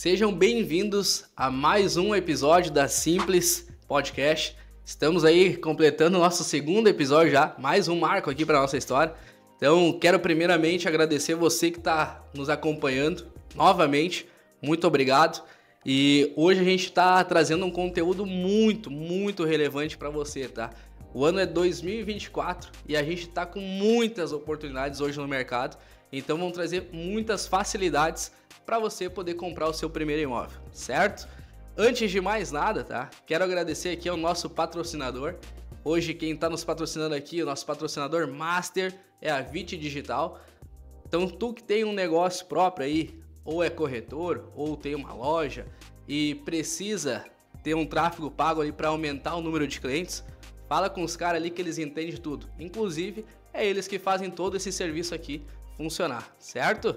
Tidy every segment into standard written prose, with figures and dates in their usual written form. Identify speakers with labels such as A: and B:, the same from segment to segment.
A: Sejam bem-vindos a mais um episódio da Simples Podcast. Estamos aí completando o nosso segundo episódio já, mais um marco aqui para nossa história. Então, quero primeiramente agradecer você que está nos acompanhando novamente. Muito obrigado. E hoje a gente está trazendo um conteúdo muito relevante para você, tá? O ano é 2024 e a gente está com muitas oportunidades hoje no mercado. Então, vamos trazer muitas facilidades para você poder comprar o seu primeiro imóvel, certo? Antes de mais nada, tá? Quero agradecer aqui ao nosso patrocinador. Hoje quem está nos patrocinando aqui, o nosso patrocinador master é a Vit Digital. Então tu que tem um negócio próprio aí, ou é corretor, ou tem uma loja e precisa ter um tráfego pago ali para aumentar o número de clientes, fala com os caras ali que eles entendem de tudo. Inclusive, é eles que fazem todo esse serviço aqui funcionar, certo?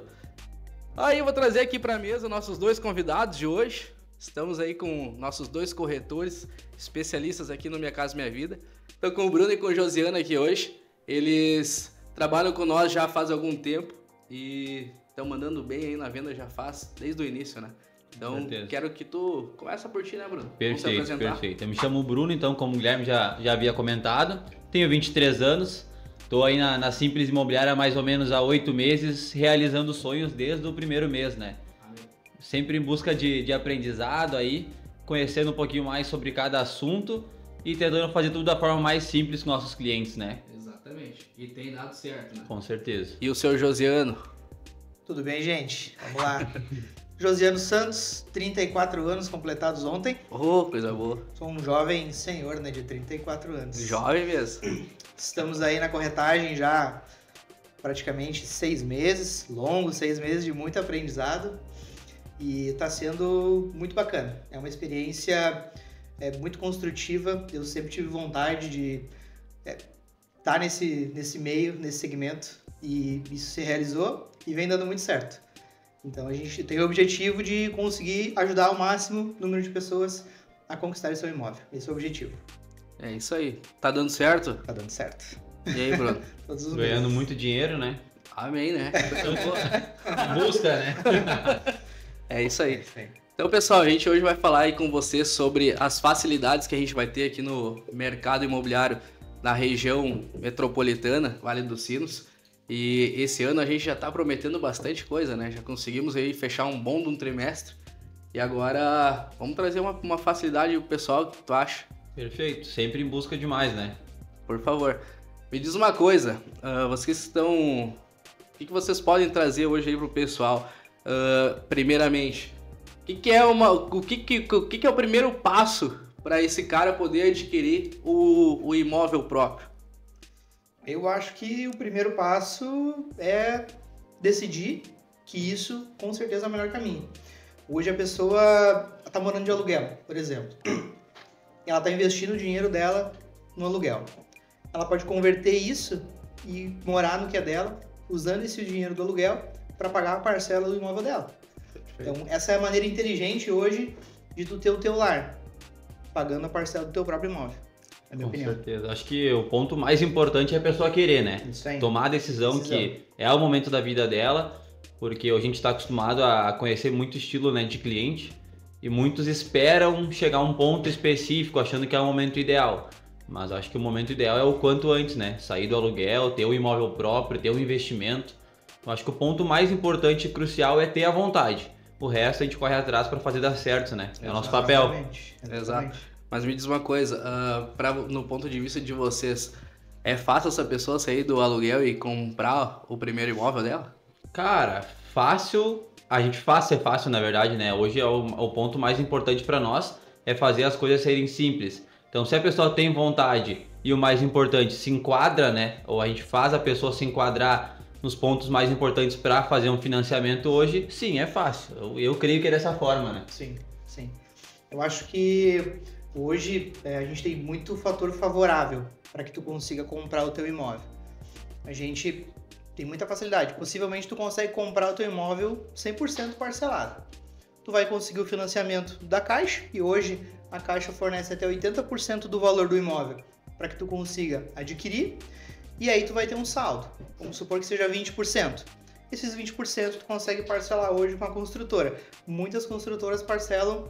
A: Aí eu vou trazer aqui para a mesa nossos dois convidados de hoje. Estamos aí com nossos dois corretores, especialistas aqui no Minha Casa Minha Vida. Estou com o Bruno e com o Josiano aqui hoje. Eles trabalham com nós já faz algum tempo e estão mandando bem aí na venda já faz desde o início, né? Então, quero que tu começa por ti, né, Bruno?
B: Perfeito. Eu me chamo Bruno, então, como o Guilherme já havia comentado, tenho 23 anos. Estou aí na Simples Imobiliária há mais ou menos há 8 meses, realizando sonhos desde o primeiro mês, né? Sempre em busca de aprendizado aí, conhecendo um pouquinho mais sobre cada assunto e tentando fazer tudo da forma mais simples com nossos clientes, né?
A: Exatamente. E tem dado certo, né?
B: Com certeza.
A: E o seu Josiano?
C: Tudo bem, gente? Vamos lá. Josiano Santos, 34 anos completados ontem.
A: Oh, coisa boa.
C: Sou um jovem senhor, né, de 34 anos.
A: Jovem mesmo.
C: Estamos aí na corretagem já praticamente 6 meses, longos 6 meses de muito aprendizado e está sendo muito bacana. É uma experiência muito construtiva. Eu sempre tive vontade de estar nesse meio, nesse segmento, e isso se realizou e vem dando muito certo. Então a gente tem o objetivo de conseguir ajudar ao máximo número de pessoas a conquistar seu imóvel. Esse é o objetivo.
A: É isso aí. Tá dando certo?
C: Tá dando certo.
A: E aí, Bruno?
C: Todos os
B: Ganhando
C: meses.
B: muito dinheiro, né?
A: Amém, né?
B: Busca, né?
A: É isso aí. Então, pessoal, a gente hoje vai falar aí com vocês sobre as facilidades que a gente vai ter aqui no mercado imobiliário na região metropolitana, Vale dos Sinos. E esse ano a gente já tá prometendo bastante coisa, né? Já conseguimos aí fechar um bom de um trimestre. E agora vamos trazer uma facilidade pro pessoal, o que tu acha?
B: Perfeito. Sempre em busca de mais, né?
A: Por favor. Me diz uma coisa, vocês estão... O que vocês podem trazer hoje aí pro pessoal? Primeiramente, o que é o primeiro passo para esse cara poder adquirir o imóvel próprio?
C: Eu acho que o primeiro passo é decidir que isso com certeza é o melhor caminho. Hoje a pessoa está morando de aluguel, por exemplo. Ela está investindo o dinheiro dela no aluguel. Ela pode converter isso e morar no que é dela, usando esse dinheiro do aluguel para pagar a parcela do imóvel dela. Então, essa é a maneira inteligente hoje de tu ter o teu lar, pagando a parcela do teu próprio imóvel, na minha opinião.
B: Com certeza. Acho que o ponto mais importante é a pessoa querer, né?
C: Isso aí.
B: Tomar a decisão que é o momento da vida dela, porque a gente está acostumado a conhecer muito estilo, né, de cliente e muitos esperam chegar a um ponto específico achando que é o momento ideal. Mas acho que o momento ideal é o quanto antes, né? Sair do aluguel, ter um imóvel próprio, ter um investimento. Eu acho que o ponto mais importante e crucial é ter a vontade. O resto a gente corre atrás para fazer dar certo, né? É o nosso papel.
C: Exatamente.
A: Exato. Mas me diz uma coisa, no ponto de vista de vocês, é fácil essa pessoa sair do aluguel e comprar o primeiro imóvel dela?
B: Cara, fácil, é fácil na verdade, né? Hoje é o ponto mais importante para nós, é fazer as coisas serem simples. Então se a pessoa tem vontade e o mais importante, se enquadra, né? Ou a gente faz a pessoa se enquadrar nos pontos mais importantes para fazer um financiamento hoje, sim, é fácil. Eu creio que é dessa forma, né?
C: Sim. Eu acho que hoje a gente tem muito fator favorável para que tu consiga comprar o teu imóvel. A gente tem muita facilidade. Possivelmente tu consegue comprar o teu imóvel 100% parcelado. Tu vai conseguir o financiamento da Caixa, e hoje a Caixa fornece até 80% do valor do imóvel para que tu consiga adquirir, e aí tu vai ter um saldo. Vamos supor que seja 20%. esses 20% tu consegue parcelar hoje com a construtora. Muitas construtoras parcelam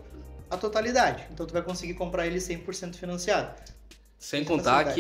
C: a totalidade, então tu vai conseguir comprar ele 100% financiado.
A: Sem contar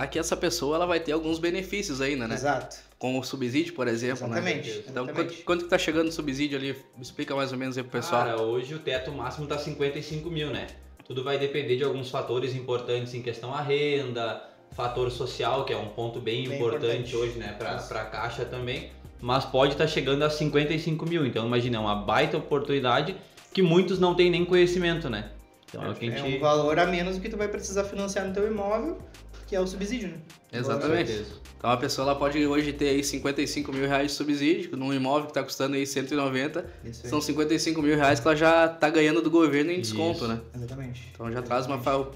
A: que essa pessoa ela vai ter alguns benefícios ainda, né?
C: Exato.
A: Com o subsídio, por exemplo,
C: Exatamente.
A: né? Então,
C: Exatamente.
A: quanto que tá chegando o subsídio ali? Me explica mais ou menos aí pro pessoal.
B: Cara, hoje o teto máximo tá 55 mil, né? Tudo vai depender de alguns fatores importantes em questão à renda, fator social, que é um ponto bem importante hoje, né? Pra Caixa também. Mas pode estar chegando a 55 mil. Então, imagina, é uma baita oportunidade que muitos não têm nem conhecimento, né? Então,
C: É um valor a menos do que tu vai precisar financiar no teu imóvel, que é o subsídio, né?
A: Exatamente. Então a pessoa ela pode hoje ter aí 55 mil reais de subsídio num imóvel que está custando aí 190.
C: Isso aí.
A: São 55 mil reais que ela já está ganhando do governo em desconto, né?
C: Exatamente.
A: Então já traz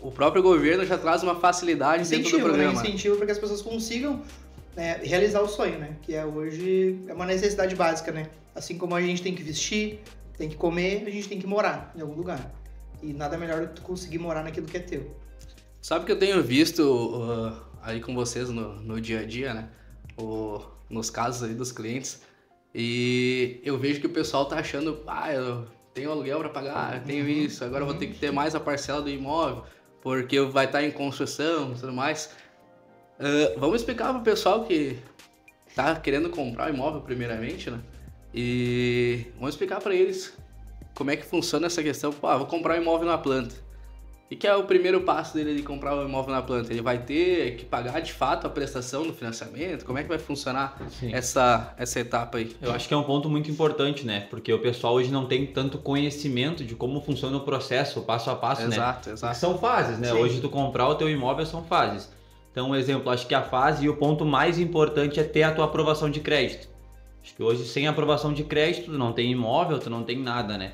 A: o próprio governo já traz uma facilidade dentro do programa.
C: Incentivo para que as pessoas consigam realizar o sonho, né? Que é hoje é uma necessidade básica, né? Assim como a gente tem que vestir, tem que comer, a gente tem que morar em algum lugar. E nada melhor do que tu conseguir morar naquilo que é teu.
A: Sabe que eu tenho visto aí com vocês no dia a dia, né? Nos casos aí dos clientes. E eu vejo que o pessoal tá achando, eu tenho aluguel para pagar, eu tenho isso, agora eu vou ter que ter mais a parcela do imóvel, porque vai estar em construção e tudo mais. Vamos explicar pro pessoal que tá querendo comprar o imóvel primeiramente, né? E vamos explicar para eles como é que funciona essa questão. Vou comprar um imóvel na planta. E que é o primeiro passo dele de comprar um imóvel na planta? Ele vai ter que pagar de fato a prestação do financiamento? Como é que vai funcionar essa etapa aí?
B: Eu acho que é um ponto muito importante, né? Porque o pessoal hoje não tem tanto conhecimento de como funciona o processo, o passo a passo, né?
A: Exato.
B: São fases, né?
C: Sim.
B: Hoje tu comprar o teu imóvel são fases. Então, um exemplo, acho que a fase e o ponto mais importante é ter a tua aprovação de crédito. Acho que hoje sem aprovação de crédito tu não tem imóvel, tu não tem nada, né?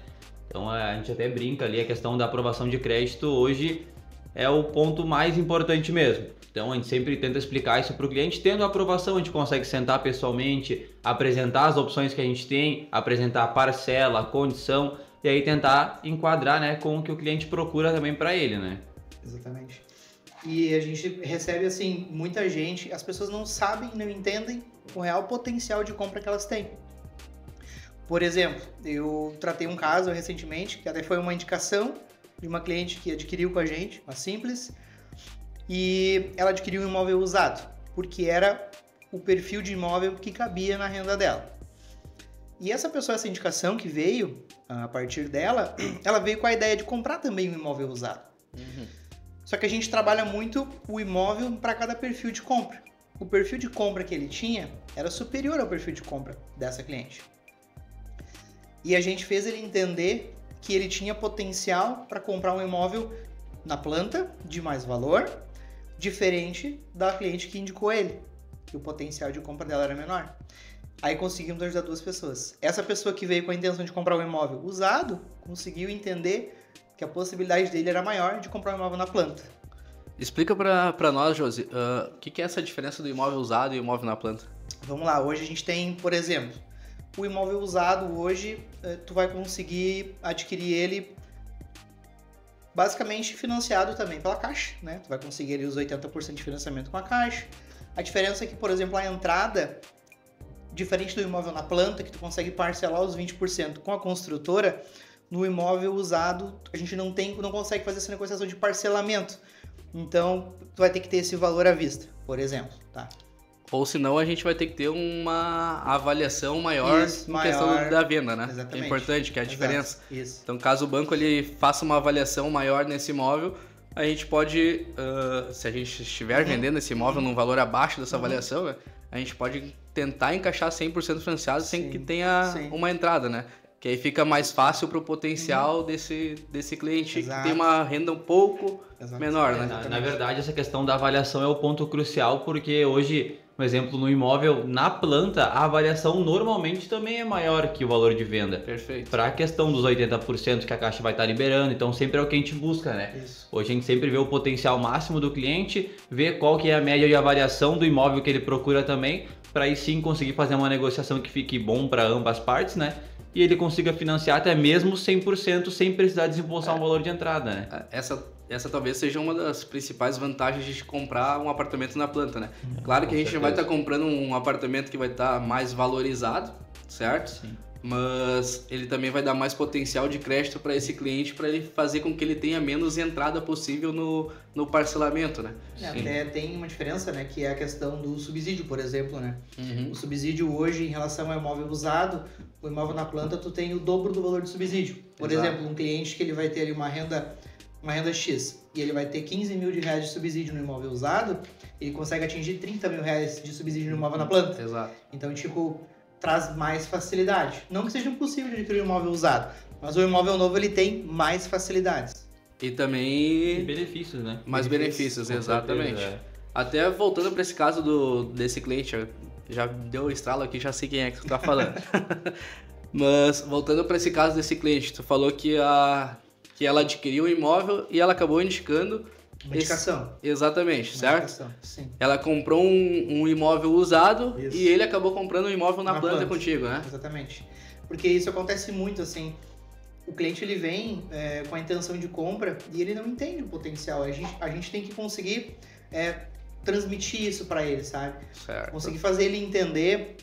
B: Então a gente até brinca ali, a questão da aprovação de crédito hoje é o ponto mais importante mesmo. Então a gente sempre tenta explicar isso para o cliente. Tendo a aprovação, a gente consegue sentar pessoalmente, apresentar as opções que a gente tem, apresentar a parcela, a condição, e aí tentar enquadrar, né, com o que o cliente procura também para ele, né?
C: Exatamente. E a gente recebe, assim, muita gente, as pessoas não sabem, não entendem o real potencial de compra que elas têm. Por exemplo, eu tratei um caso recentemente, que até foi uma indicação de uma cliente que adquiriu com a gente, uma Simples, e ela adquiriu um imóvel usado, porque era o perfil de imóvel que cabia na renda dela. E essa pessoa, essa indicação que veio a partir dela, ela veio com a ideia de comprar também um imóvel usado. Só que a gente trabalha muito o imóvel para cada perfil de compra. O perfil de compra que ele tinha era superior ao perfil de compra dessa cliente. E a gente fez ele entender que ele tinha potencial para comprar um imóvel na planta, de mais valor, diferente da cliente que indicou ele, que o potencial de compra dela era menor. Aí conseguimos ajudar duas pessoas. Essa pessoa que veio com a intenção de comprar um imóvel usado, conseguiu entender que a possibilidade dele era maior de comprar um imóvel na planta.
A: Explica para nós, Josi, o que é essa diferença do imóvel usado e imóvel na planta?
C: Vamos lá, hoje a gente tem, por exemplo, o imóvel usado hoje, tu vai conseguir adquirir ele basicamente financiado também pela Caixa, né? Tu vai conseguir ali os 80% de financiamento com a Caixa. A diferença é que, por exemplo, a entrada, diferente do imóvel na planta, que tu consegue parcelar os 20% com a construtora, no imóvel usado a gente não consegue fazer essa negociação de parcelamento. Então, tu vai ter que ter esse valor à vista, por exemplo, tá?
A: Ou senão a gente vai ter que ter uma avaliação maior em questão da venda, né?
C: Exatamente.
A: É importante, que é a diferença.
C: Isso.
A: Então, caso o banco ele faça uma avaliação maior nesse imóvel, a gente pode, se a gente estiver vendendo esse imóvel num valor abaixo dessa avaliação, né, a gente pode tentar encaixar 100% financiado sem que tenha uma entrada, né? Que aí fica mais fácil para o potencial desse cliente que tem uma renda um pouco menor, né?
B: Na verdade, essa questão da avaliação é o ponto crucial, porque hoje, por exemplo, no imóvel, na planta, a avaliação normalmente também é maior que o valor de venda.
A: Perfeito.
B: Para a questão dos 80% que a Caixa vai estar liberando, então sempre é o que a gente busca, né?
C: Isso.
B: Hoje a gente sempre vê o potencial máximo do cliente, vê qual que é a média de avaliação do imóvel que ele procura também, para aí sim conseguir fazer uma negociação que fique bom para ambas partes, né? e ele consiga financiar até mesmo 100% sem precisar desembolsar um valor de entrada, né?
A: Essa talvez seja uma das principais vantagens de comprar um apartamento na planta, né? Claro que a gente vai estar comprando um apartamento que vai estar mais valorizado, certo?
B: Sim.
A: Mas ele também vai dar mais potencial de crédito para esse cliente, para ele fazer com que ele tenha menos entrada possível no parcelamento, né?
C: Até tem uma diferença, né? Que é a questão do subsídio, por exemplo, né? O subsídio hoje, em relação ao imóvel usado, o imóvel na planta, tu tem o dobro do valor de subsídio. Por exemplo, um cliente que ele vai ter ali uma renda X e ele vai ter 15 mil reais de subsídio no imóvel usado, ele consegue atingir 30 mil reais de subsídio no imóvel na planta.
A: Exato.
C: Então, tipo, traz mais facilidade. Não que seja impossível de adquirir um imóvel usado, mas o imóvel novo ele tem mais facilidades.
A: E também...
B: E benefícios, né?
A: Mais benefícios, exatamente.
B: Certeza,
A: Até voltando para esse caso desse cliente, já deu o estralo aqui, já sei quem é que tu tá falando. Mas voltando para esse caso desse cliente, tu falou que ela adquiriu o imóvel e ela acabou indicando...
C: Uma indicação.
A: Exatamente, certo?
C: Indicação, sim.
A: Ela comprou um imóvel usado.
C: Isso.
A: E ele acabou comprando um imóvel na planta contigo, né?
C: Exatamente. Porque isso acontece muito, assim, o cliente ele vem com a intenção de compra e ele não entende o potencial. A gente tem que conseguir transmitir isso para ele, sabe?
A: Certo.
C: Conseguir fazer ele entender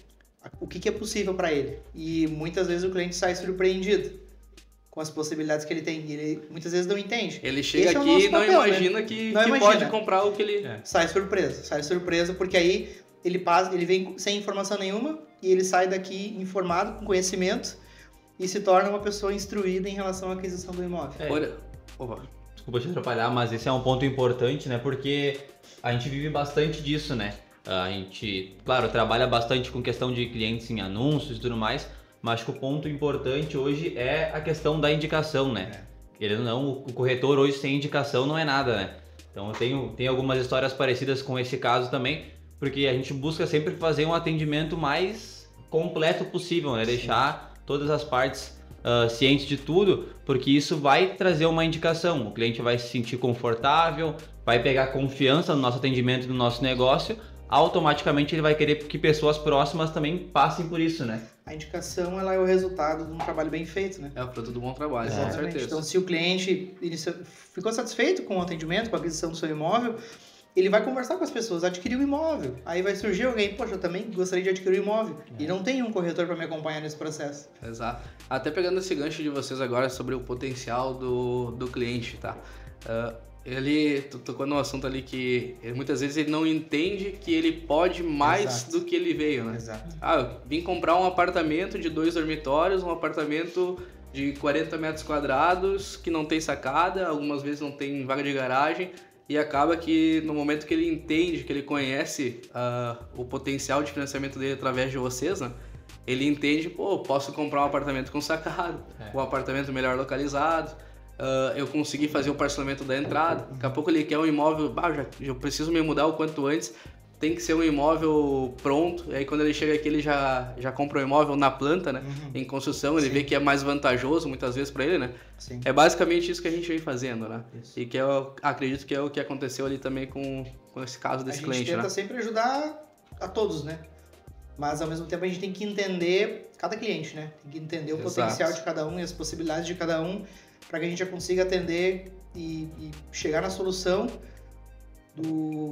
C: o que é possível para ele. E muitas vezes o cliente sai surpreendido com as possibilidades que ele tem. E ele muitas vezes não entende.
A: Ele chega
C: Esse
A: aqui e não imagina que pode comprar o que ele...
C: Sai surpreso, porque aí ele vem sem informação nenhuma e ele sai daqui informado, com conhecimento e se torna uma pessoa instruída em relação à aquisição do imóvel.
A: Opa.
B: Desculpa te atrapalhar, mas esse é um ponto importante, né? Porque a gente vive bastante disso, né? A gente, claro, trabalha bastante com questão de clientes em anúncios e tudo mais, mas que o ponto importante hoje é a questão da indicação, né? Querendo ou não, o corretor hoje sem indicação não é nada, né? Então eu tenho algumas histórias parecidas com esse caso também, porque a gente busca sempre fazer um atendimento mais completo possível, né? Deixar todas as partes cientes de tudo, porque isso vai trazer uma indicação. O cliente vai se sentir confortável, vai pegar confiança no nosso atendimento e no nosso negócio, automaticamente ele vai querer que pessoas próximas também passem por isso, né?
C: A indicação ela é o resultado de um trabalho bem feito, né?
A: É o fruto do bom trabalho, com certeza.
C: Então, se o cliente ficou satisfeito com o atendimento, com a aquisição do seu imóvel, ele vai conversar com as pessoas, adquirir o imóvel. Aí vai surgir alguém, poxa, eu também gostaria de adquirir o imóvel. E não tem um corretor para me acompanhar nesse processo.
A: Exato. Até pegando esse gancho de vocês agora sobre o potencial do cliente, tá? Ele tocou num assunto ali que muitas vezes ele não entende que ele pode mais do que ele veio, né?
C: Exato.
A: Eu vim comprar um apartamento de 2 dormitórios, um apartamento de 40 metros quadrados que não tem sacada, algumas vezes não tem vaga de garagem, e acaba que no momento que ele entende, que ele conhece o potencial de financiamento dele através de vocês, né? Ele entende, posso comprar um apartamento com sacada, um apartamento melhor localizado, eu consegui fazer o parcelamento da entrada. Daqui a pouco ele quer um imóvel, eu preciso me mudar o quanto antes, tem que ser um imóvel pronto. E aí quando ele chega aqui ele já compra um imóvel na planta, né? Em construção, ele vê que é mais vantajoso muitas vezes para ele, né?
C: Sim.
A: É basicamente isso que a gente vem fazendo, né?
C: Isso.
A: E que eu acredito que é o que aconteceu ali também com esse caso desse cliente, né?
C: A gente tenta sempre ajudar a todos, né? Mas ao mesmo tempo a gente tem que entender cada cliente, né? Tem que entender o potencial de cada um e as possibilidades de cada um, para que a gente já consiga atender e chegar na solução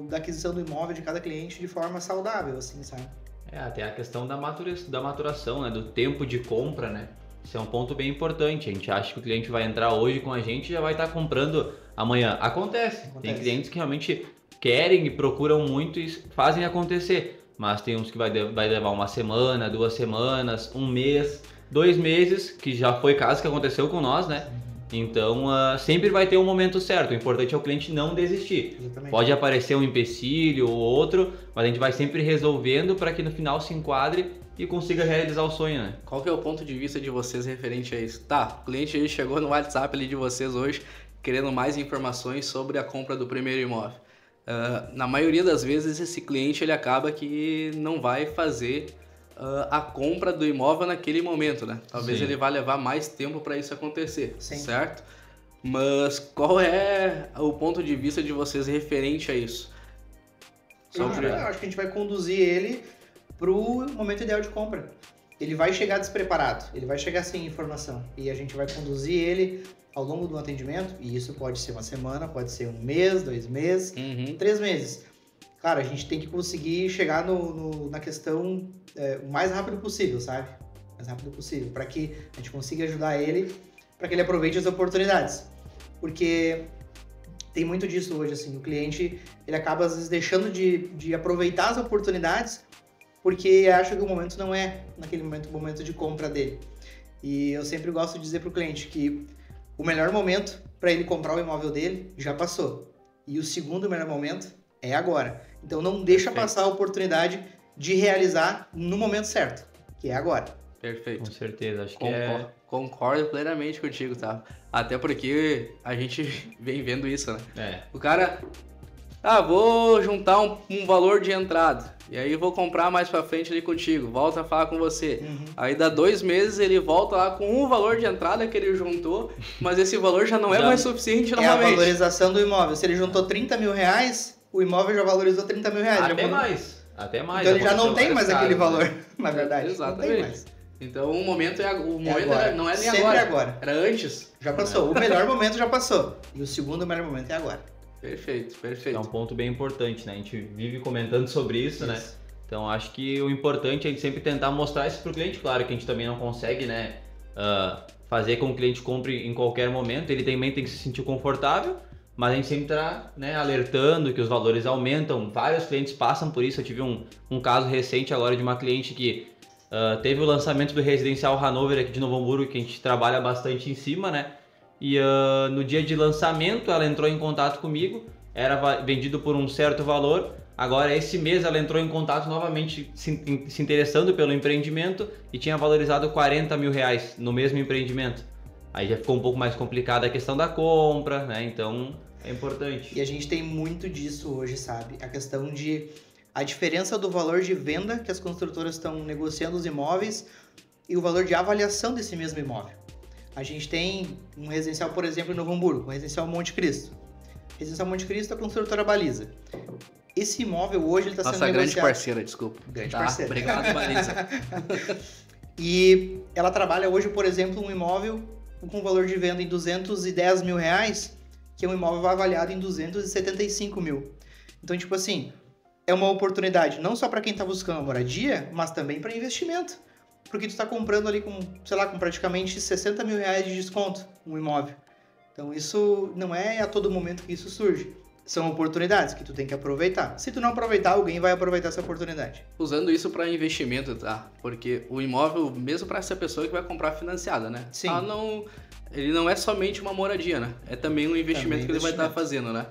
C: da aquisição do imóvel de cada cliente de forma saudável, assim, sabe?
B: Até a questão da maturação, né? Do tempo de compra, né? Isso é um ponto bem importante. A gente acha que o cliente vai entrar hoje com a gente e já vai estar comprando amanhã. Acontece. Tem clientes que realmente querem e procuram muito e fazem acontecer. Mas tem uns que vai levar uma semana, 2 semanas, 1 mês, 2 meses, que já foi caso que aconteceu com nós, né? Então, sempre vai ter um momento certo. O importante é o cliente não desistir.
C: Exatamente.
B: Pode aparecer um empecilho ou outro, mas a gente vai sempre resolvendo para que no final se enquadre e consiga realizar o sonho, né?
A: Qual que é o ponto de vista de vocês referente a isso? Tá, o cliente aí chegou no WhatsApp ali de vocês hoje querendo mais informações sobre a compra do primeiro imóvel. Na maioria das vezes esse cliente ele acaba que não vai fazer a compra do imóvel naquele momento, né? Talvez ele vá levar mais tempo para isso acontecer, certo? Mas qual é o ponto de vista de vocês referente a isso?
C: Eu acho que a gente vai conduzir ele pro momento ideal de compra. ele vai chegar despreparado, ele vai chegar sem informação. E a gente vai conduzir ele ao longo do atendimento, e isso pode ser uma semana, pode ser 1 mês, 2 meses, 3 meses. Claro, a gente tem que conseguir chegar na questão o mais rápido possível, sabe? O mais rápido possível, para que a gente consiga ajudar ele, para que ele aproveite as oportunidades. Porque tem muito disso hoje, assim, o cliente, ele acaba às vezes deixando de aproveitar as oportunidades porque acha que o momento não é, naquele momento, o momento de compra dele. E eu sempre gosto de dizer para o cliente que o melhor momento para ele comprar o imóvel dele já passou. E o segundo melhor momento é agora. Então não deixa passar a oportunidade de realizar no momento certo, que é agora.
A: Perfeito.
B: Com certeza, acho que
A: Concordo plenamente contigo, tá? Até porque a gente vem vendo isso, né? O cara... vou juntar um valor de entrada. E aí vou comprar mais pra frente ali contigo. Volta a falar com você. Aí dá 2 meses, ele volta lá com o valor de entrada que ele juntou, mas esse valor já não é mais suficiente novamente.
C: É a valorização do imóvel. Se ele juntou 30 mil reais, o imóvel já valorizou 30 mil reais.
B: Até mais.
C: Então ele já não tem mais aquele valor, na verdade.
A: Exatamente.
C: Não tem mais.
A: Então o momento não é nem
C: Sempre
A: agora. Era antes.
C: Já passou. O melhor momento já passou. E o segundo melhor momento é agora.
A: Perfeito.
B: É um ponto bem importante, né? A gente vive comentando sobre isso, né? Então acho que o importante é a gente sempre tentar mostrar isso pro cliente. Claro que a gente também não consegue, né? Fazer com que o cliente compre em qualquer momento. Ele também tem que se sentir confortável, mas a gente sempre está, né, alertando que os valores aumentam. Vários clientes passam por isso. Eu tive um caso recente agora de uma cliente que teve o lançamento do residencial Hanover aqui de Novo Hamburgo, que a gente trabalha bastante em cima, né? E no dia de lançamento ela entrou em contato comigo, era vendido por um certo valor. Agora esse mês ela entrou em contato novamente se interessando pelo empreendimento e tinha valorizado 40 mil reais no mesmo empreendimento. Aí já ficou um pouco mais complicada a questão da compra, né? Então é importante.
C: E a gente tem muito disso hoje, sabe? A questão de a diferença do valor de venda que as construtoras estão negociando os imóveis e o valor de avaliação desse mesmo imóvel. A gente tem um residencial, por exemplo, em Novo Hamburgo, um residencial Monte Cristo. Residencial Monte Cristo, a construtora Baliza. Esse imóvel hoje ele está sendo negociado...
A: Nossa grande parceira, desculpa.
C: Grande parceira.
A: Obrigado, Baliza.
C: E ela trabalha hoje, por exemplo, um imóvel com valor de venda em 210 mil reais, que é um imóvel avaliado em 275 mil. Então, tipo assim, é uma oportunidade não só para quem está buscando moradia, mas também para investimento. Porque tu está comprando ali com praticamente 60 mil reais de desconto um imóvel. Então isso não é a todo momento que isso surge. São oportunidades que tu tem que aproveitar. Se tu não aproveitar, alguém vai aproveitar essa oportunidade.
A: Usando isso para investimento, tá? Porque o imóvel, mesmo para essa pessoa que vai comprar financiada, né?
C: Sim.
A: Ele não é somente uma moradia, né? É também um investimento que ele vai estar fazendo, né?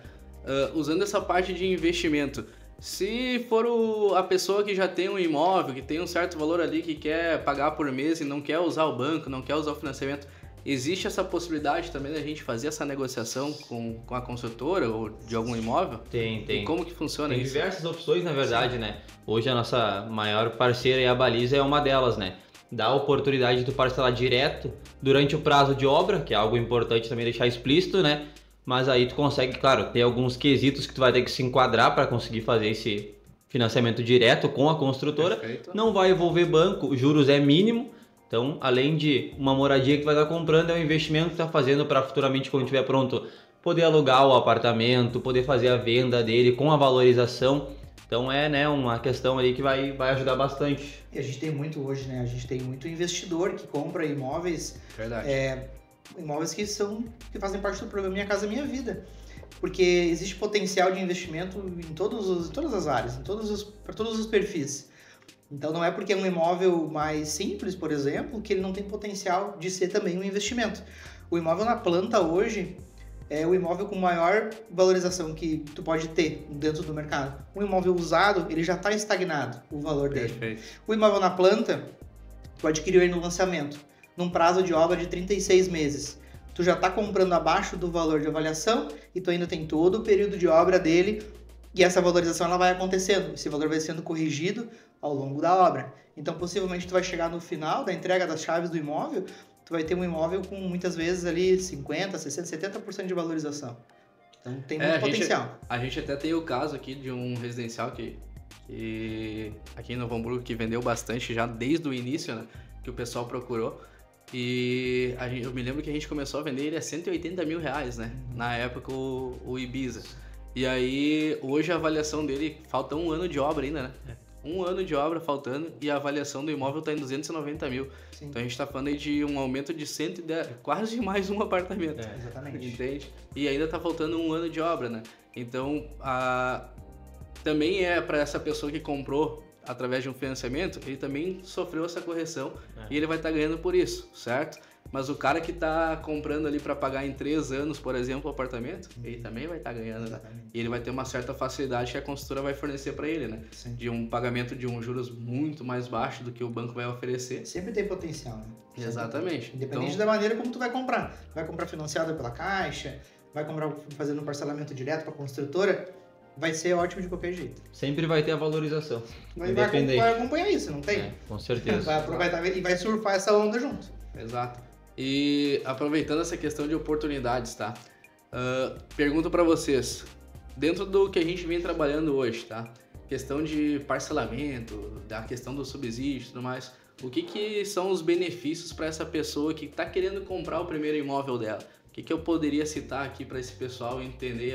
A: Usando essa parte de investimento, se for a pessoa que já tem um imóvel, que tem um certo valor ali, que quer pagar por mês e não quer usar o banco, não quer usar o financiamento, existe essa possibilidade também da gente fazer essa negociação com a construtora ou de algum imóvel?
B: Tem.
A: E como que funciona isso?
B: Tem diversas opções, na verdade, né? Hoje a nossa maior parceira e a Baliza é uma delas, né? Dá a oportunidade de tu parcelar direto durante o prazo de obra, que é algo importante também deixar explícito, né? Mas aí tu consegue, claro, ter alguns quesitos que tu vai ter que se enquadrar para conseguir fazer esse financiamento direto com a construtora.
A: Perfeito.
B: Não vai envolver banco, o juros é mínimo. Então, além de uma moradia que tu vai estar comprando, é um investimento que tu está fazendo para futuramente, quando estiver pronto, poder alugar o apartamento, poder fazer a venda dele com a valorização. Então é, né, uma questão ali que vai ajudar bastante.
C: E a gente tem muito hoje, né? A gente tem muito investidor que compra imóveis.
A: Verdade.
C: Imóveis que fazem parte do programa Minha Casa Minha Vida. Porque existe potencial de investimento em todas as áreas, para todos os perfis. Então não é porque é um imóvel mais simples, por exemplo, que ele não tem potencial de ser também um investimento. O imóvel na planta hoje é o imóvel com maior valorização que tu pode ter dentro do mercado. Um imóvel usado, ele já está estagnado, o valor dele.
A: Perfeito.
C: O imóvel na planta, tu adquiriu ele no lançamento, num prazo de obra de 36 meses. Tu já está comprando abaixo do valor de avaliação e tu ainda tem todo o período de obra dele e essa valorização ela vai acontecendo. Esse valor vai sendo corrigido ao longo da obra. Então, possivelmente, tu vai chegar no final da entrega das chaves do imóvel, tu vai ter um imóvel com, muitas vezes, ali 50%, 60%, 70% de valorização. Então, tem muito potencial.
A: A gente até tem o caso aqui de um residencial que e aqui em Novo Hamburgo, que vendeu bastante já desde o início, né? Que o pessoal procurou. E eu me lembro que a gente começou a vender ele a 180 mil reais, né? Na época, o Ibiza. E aí, hoje a avaliação dele, falta 1 ano de obra ainda, né? 1 ano de obra faltando e a avaliação do imóvel está em 290 mil. Sim. Então a gente está falando aí de um aumento de 110, quase mais um apartamento.
C: Exatamente.
A: Entende? E ainda está faltando 1 ano de obra, né? Então, também é para essa pessoa que comprou através de um financiamento, ele também sofreu essa correção e ele vai estar ganhando por isso, certo? Mas o cara que está comprando ali para pagar em 3 anos, por exemplo, o apartamento, ele também vai estar ganhando, né? E ele vai ter uma certa facilidade que a construtora vai fornecer para ele, né? Sim. De um pagamento de um juros muito mais baixo do que o banco vai oferecer.
C: Sempre tem potencial, né?
A: Exatamente.
C: Independente da maneira como tu vai comprar. Vai comprar financiado pela Caixa, vai comprar fazendo um parcelamento direto para a construtora, vai ser ótimo de qualquer jeito.
B: Sempre vai ter a valorização.
C: Vai acompanhar isso, não tem?
B: Com certeza.
C: Vai aproveitar e vai surfar essa onda junto.
A: Exato. E aproveitando essa questão de oportunidades, tá? Pergunto para vocês, dentro do que a gente vem trabalhando hoje, tá? Questão de parcelamento, da questão do subsídio e tudo mais, o que são os benefícios para essa pessoa que está querendo comprar o primeiro imóvel dela? O que eu poderia citar aqui para esse pessoal entender,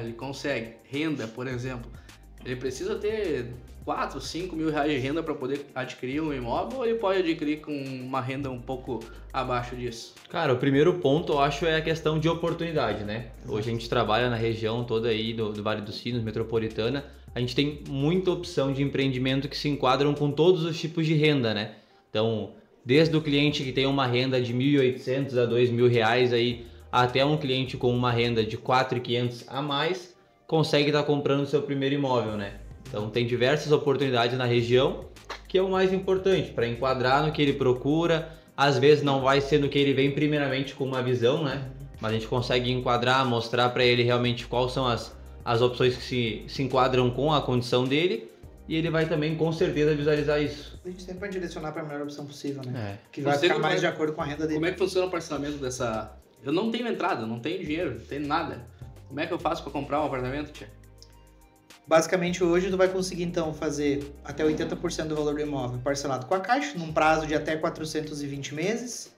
A: ele consegue renda, por exemplo. Ele precisa ter 4, 5 mil reais de renda para poder adquirir um imóvel ou ele pode adquirir com uma renda um pouco abaixo disso?
B: Cara, o primeiro ponto eu acho é a questão de oportunidade, né? Hoje a gente trabalha na região toda aí do Vale dos Sinos, metropolitana, a gente tem muita opção de empreendimento que se enquadram com todos os tipos de renda, né? Então, desde o cliente que tem uma renda de R$ 1.800 a R$ 2.000 aí, até um cliente com uma renda de R$ 4.500 a mais, consegue estar comprando o seu primeiro imóvel, né? Então tem diversas oportunidades na região, que é o mais importante, para enquadrar no que ele procura. Às vezes não vai ser no que ele vem primeiramente com uma visão, né? Mas a gente consegue enquadrar, mostrar para ele realmente quais são as opções que se enquadram com a condição dele, e ele vai também com certeza visualizar isso.
C: A gente sempre vai direcionar para a melhor opção possível, né?
A: Que
C: vai ficar mais de acordo com a renda dele.
A: Como é que funciona o parcelamento dessa... Eu não tenho entrada, não tenho dinheiro, não tenho nada. Como é que eu faço para comprar um apartamento, tia?
C: Basicamente, hoje tu vai conseguir, então, fazer até 80% do valor do imóvel parcelado com a Caixa, num prazo de até 420 meses.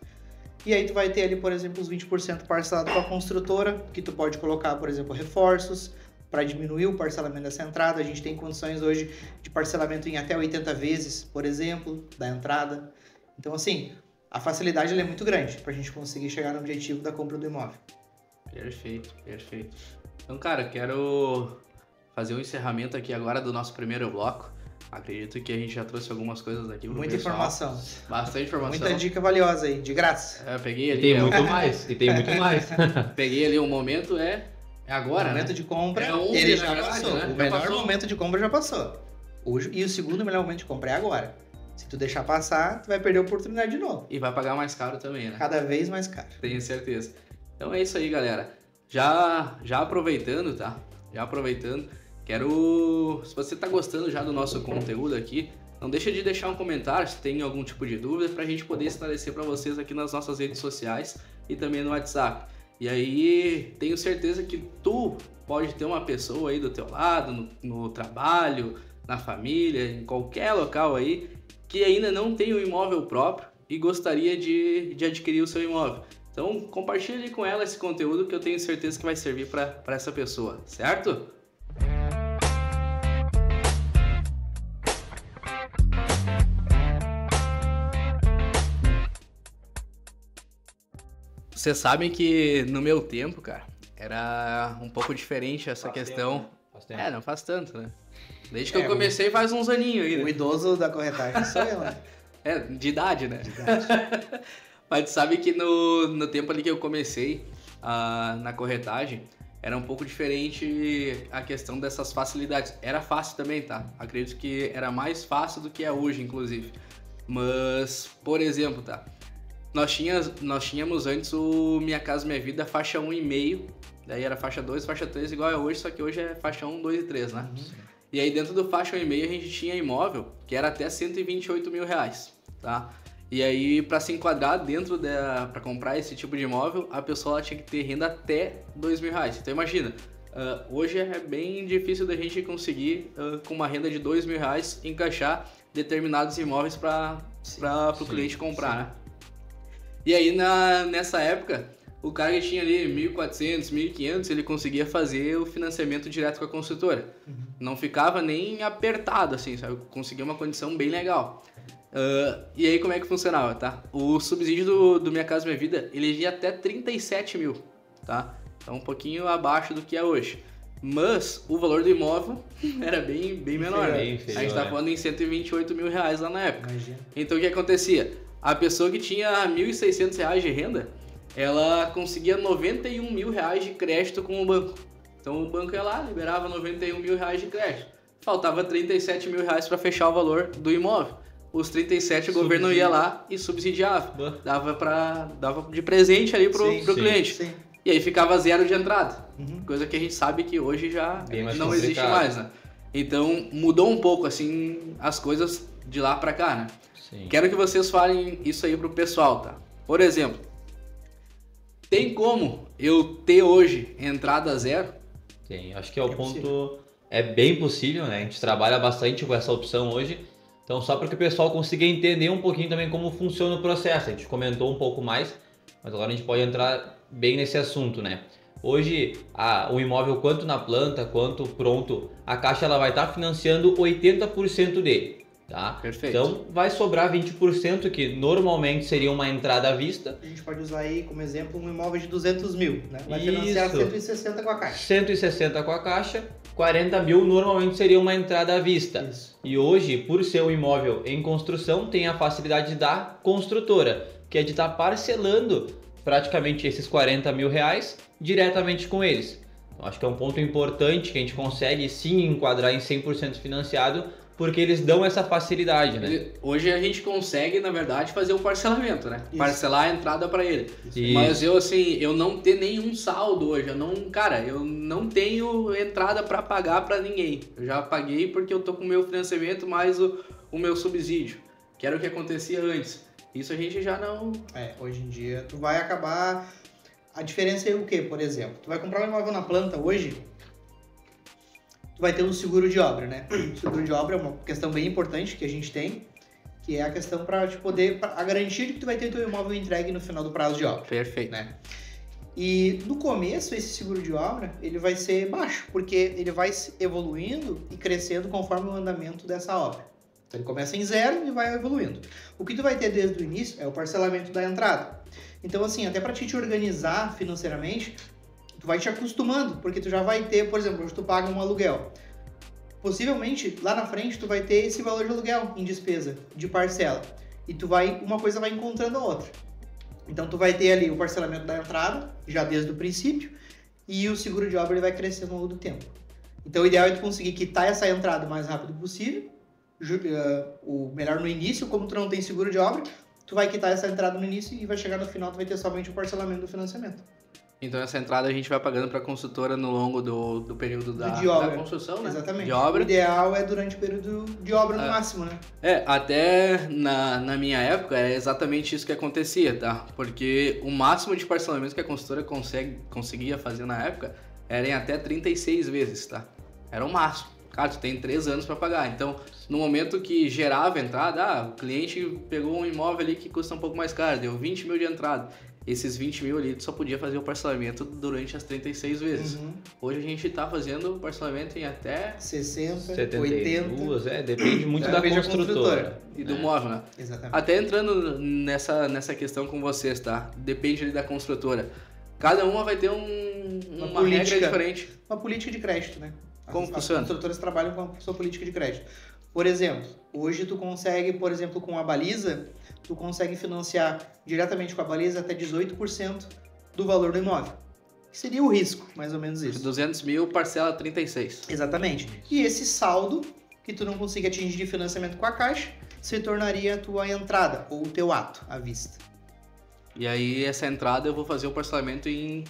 C: E aí tu vai ter ali, por exemplo, os 20% parcelado com a construtora, que tu pode colocar, por exemplo, reforços, para diminuir o parcelamento dessa entrada. A gente tem condições hoje de parcelamento em até 80 vezes, por exemplo, da entrada. Então, assim, a facilidade ela é muito grande para a gente conseguir chegar no objetivo da compra do imóvel.
A: Perfeito, perfeito. Então, cara, quero fazer um encerramento aqui agora do nosso primeiro bloco. Acredito que a gente já trouxe algumas coisas aqui pro
C: Muita
A: pessoal.
C: Informação.
A: Bastante informação.
C: Muita dica valiosa aí, de graça.
A: Peguei ali...
B: E tem muito mais, e tem muito mais.
A: Peguei ali um momento, é agora,
C: o momento de compra,
A: ontem,
C: ele já
A: verdade,
C: passou.
A: né?
C: O melhor momento de compra já passou. Hoje, e o segundo melhor momento de compra é agora. Se tu deixar passar, tu vai perder a oportunidade de novo.
A: E vai pagar mais caro também, né?
C: Cada vez mais caro.
A: Tenho certeza. Então é isso aí, galera. Já aproveitando, tá? Já aproveitando, se você tá gostando já do nosso conteúdo aqui, não deixa de deixar um comentário se tem algum tipo de dúvida pra gente poder esclarecer para vocês aqui nas nossas redes sociais e também no WhatsApp. E aí, tenho certeza que tu pode ter uma pessoa aí do teu lado, no trabalho, na família, em qualquer local aí, que ainda não tem um imóvel próprio e gostaria de adquirir o seu imóvel. Então, compartilhe com ela esse conteúdo que eu tenho certeza que vai servir para essa pessoa, certo? Vocês sabem que no meu tempo, cara, era um pouco diferente essa questão.
B: Faz tempo.
A: Não faz tanto, né? Desde que eu comecei faz uns aninhos aí, né?
C: O idoso da corretagem sou eu, né?
A: De idade, né?
C: De idade.
A: Mas tu sabe que no tempo ali que eu comecei na corretagem, era um pouco diferente a questão dessas facilidades. Era fácil também, tá? Acredito que era mais fácil do que é hoje, inclusive. Mas, por exemplo, tá? Nós tínhamos antes o Minha Casa Minha Vida faixa 1,5, daí era faixa 2, faixa 3 igual é hoje, só que hoje é faixa 1, 2 e 3, né? E aí dentro do faixa 1,5 a gente tinha imóvel que era até 128 mil reais, tá? E aí para se enquadrar dentro para comprar esse tipo de imóvel, a pessoa tinha que ter renda até 2 mil reais. Então imagina, Hoje é bem difícil da gente conseguir, com uma renda de R$2.000, encaixar determinados imóveis para o cliente comprar, né? E aí, nessa época, o cara que tinha ali 1.400, 1.500, ele conseguia fazer o financiamento direto com a construtora. Não ficava nem apertado, assim, sabe? Conseguia uma condição bem legal. E aí, como é que funcionava, tá? O subsídio do Minha Casa Minha Vida, ele ia até 37 mil, tá? Então, um pouquinho abaixo do que é hoje. Mas o valor do imóvel era bem menor.
B: Bem inferior,
A: a gente tá falando em R$128 mil lá na época.
C: Imagina.
A: Então, o que acontecia? A pessoa que tinha R$1.600 de renda, ela conseguia R$91 mil de crédito com o banco. Então, o banco ia lá, liberava R$91 mil de crédito. Faltava R$37 mil para fechar o valor do imóvel. Os 37 o governo ia lá e subsidiava. Dava de presente ali pro cliente.
C: Sim.
A: E aí ficava zero de entrada. Coisa que a gente sabe que hoje já não existe mais, né? Então mudou um pouco assim as coisas de lá pra cá, né?
B: Sim.
A: Quero que vocês falem isso aí pro pessoal, tá? Por exemplo, tem como eu ter hoje entrada zero?
B: Tem, acho que é o ponto... É bem possível, né? A gente trabalha bastante com essa opção hoje. Então, só para que o pessoal consiga entender um pouquinho também como funciona o processo. A gente comentou um pouco mais, mas agora a gente pode entrar bem nesse assunto, né? Hoje, o imóvel, quanto na planta, quanto pronto, a Caixa ela vai estar financiando 80% dele, tá?
A: Perfeito.
B: Então, vai sobrar 20%, que normalmente seria uma entrada à vista.
C: A gente pode usar aí como exemplo um imóvel de 200 mil, né? Vai
B: Isso.
C: financiar 160 com a Caixa.
B: 160 com a Caixa, 40 mil normalmente seria uma entrada à vista.
C: Isso.
B: E hoje, por ser um imóvel em construção, tem a facilidade da construtora, que é de estar parcelando praticamente esses 40 mil reais diretamente com eles. Então, acho que é um ponto importante que a gente consegue sim enquadrar em 100% financiado, porque eles dão essa facilidade, né?
A: Hoje a gente consegue, na verdade, fazer o parcelamento, né?
C: Isso.
A: Parcelar a entrada para ele.
B: Isso.
A: Mas eu não tenho nenhum saldo hoje. Eu não tenho entrada para pagar para ninguém. Eu já paguei porque eu tô com o meu financiamento mais o meu subsídio, que era o que acontecia antes. Isso a gente já não...
C: Hoje em dia tu vai acabar... A diferença é o quê, por exemplo? Tu vai comprar um imóvel na planta hoje, tu vai ter um seguro de obra, né? O seguro de obra é uma questão bem importante que a gente tem, que é a questão para te poder... a garantia de que tu vai ter teu imóvel entregue no final do prazo de obra.
A: Perfeito.
C: Né? E no começo, esse seguro de obra, ele vai ser baixo, porque ele vai evoluindo e crescendo conforme o andamento dessa obra. Então ele começa em zero e vai evoluindo. O que tu vai ter desde o início é o parcelamento da entrada. Então assim, até para te organizar financeiramente, tu vai te acostumando, porque tu já vai ter, por exemplo, hoje tu paga um aluguel. Possivelmente, lá na frente, tu vai ter esse valor de aluguel em despesa, de parcela. E uma coisa vai encontrando a outra. Então tu vai ter ali o parcelamento da entrada, já desde o princípio, e o seguro de obra ele vai crescer ao longo do tempo. Então o ideal é tu conseguir quitar essa entrada o mais rápido possível, o melhor no início, como tu não tem seguro de obra, tu vai quitar essa entrada no início e vai chegar no final, tu vai ter somente o parcelamento do financiamento.
A: Então essa entrada a gente vai pagando para a construtora no longo do período da construção, né?
C: Exatamente.
A: De obra.
C: O ideal é durante o período de obra no máximo, né?
A: Até na minha época é exatamente isso que acontecia, tá? Porque o máximo de parcelamento que a construtora conseguia fazer na época era em até 36 vezes, tá? Era o máximo. Cara, tu tem 3 anos para pagar. Então, no momento que gerava a entrada, o cliente pegou um imóvel ali que custa um pouco mais caro, deu 20 mil de entrada. Esses 20 mil ali, tu só podia fazer o parcelamento durante as 36 vezes. Hoje a gente tá fazendo o parcelamento em até
C: 60,
B: 72,
C: 80.
B: Depende muito da construtora.
A: E do móvel, né?
C: Exatamente.
A: Até entrando nessa questão com vocês, tá? Depende ali da construtora. Cada uma vai ter uma regra diferente.
C: Uma política de crédito, né?
A: Como funciona?
C: As construtoras trabalham com a sua política de crédito. Por exemplo, hoje tu consegue, por exemplo, com a baliza, tu consegue financiar diretamente com a baliza até 18% do valor do imóvel. Que seria o risco, mais ou menos isso.
A: 200 mil, parcela 36.
C: Exatamente. E esse saldo que tu não consiga atingir de financiamento com a Caixa se tornaria a tua entrada ou o teu ato à vista.
A: E aí essa entrada eu vou fazer o parcelamento em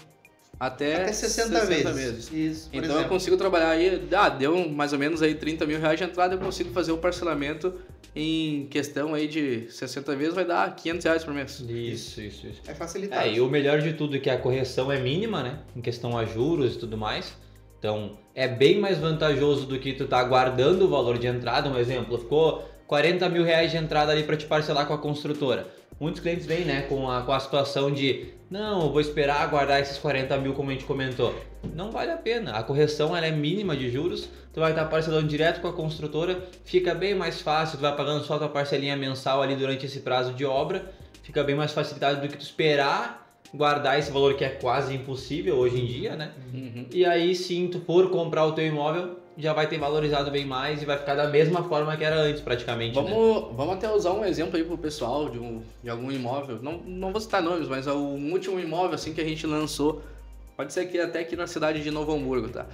A: até
C: 60 vezes. Isso,
A: então
C: exemplo.
A: eu consigo trabalhar aí, deu mais ou menos aí 30 mil reais de entrada, eu consigo fazer o parcelamento em questão aí de 60 vezes, vai dar 500 reais por mês.
B: Isso.
C: É facilitado.
B: E o melhor de tudo é que a correção é mínima, né? Em questão a juros e tudo mais. Então, é bem mais vantajoso do que tu tá guardando o valor de entrada. Um exemplo, ficou 40 mil reais de entrada ali para te parcelar com a construtora. Muitos clientes vêm, né, com a situação de não, eu vou esperar guardar esses 40 mil como a gente comentou. Não vale a pena. A correção ela é mínima de juros, tu vai estar parcelando direto com a construtora, fica bem mais fácil, tu vai pagando só a tua parcelinha mensal ali durante esse prazo de obra, fica bem mais facilitado do que tu esperar guardar esse valor que é quase impossível hoje em dia, né?
A: Uhum.
B: E aí sim, tu for comprar o teu imóvel, já vai ter valorizado bem mais e vai ficar da mesma forma que era antes praticamente, né?
A: Vamos até usar um exemplo aí pro pessoal de algum imóvel, não vou citar nomes, mas é o último imóvel assim que a gente lançou, pode ser que até aqui na cidade de Novo Hamburgo, tá?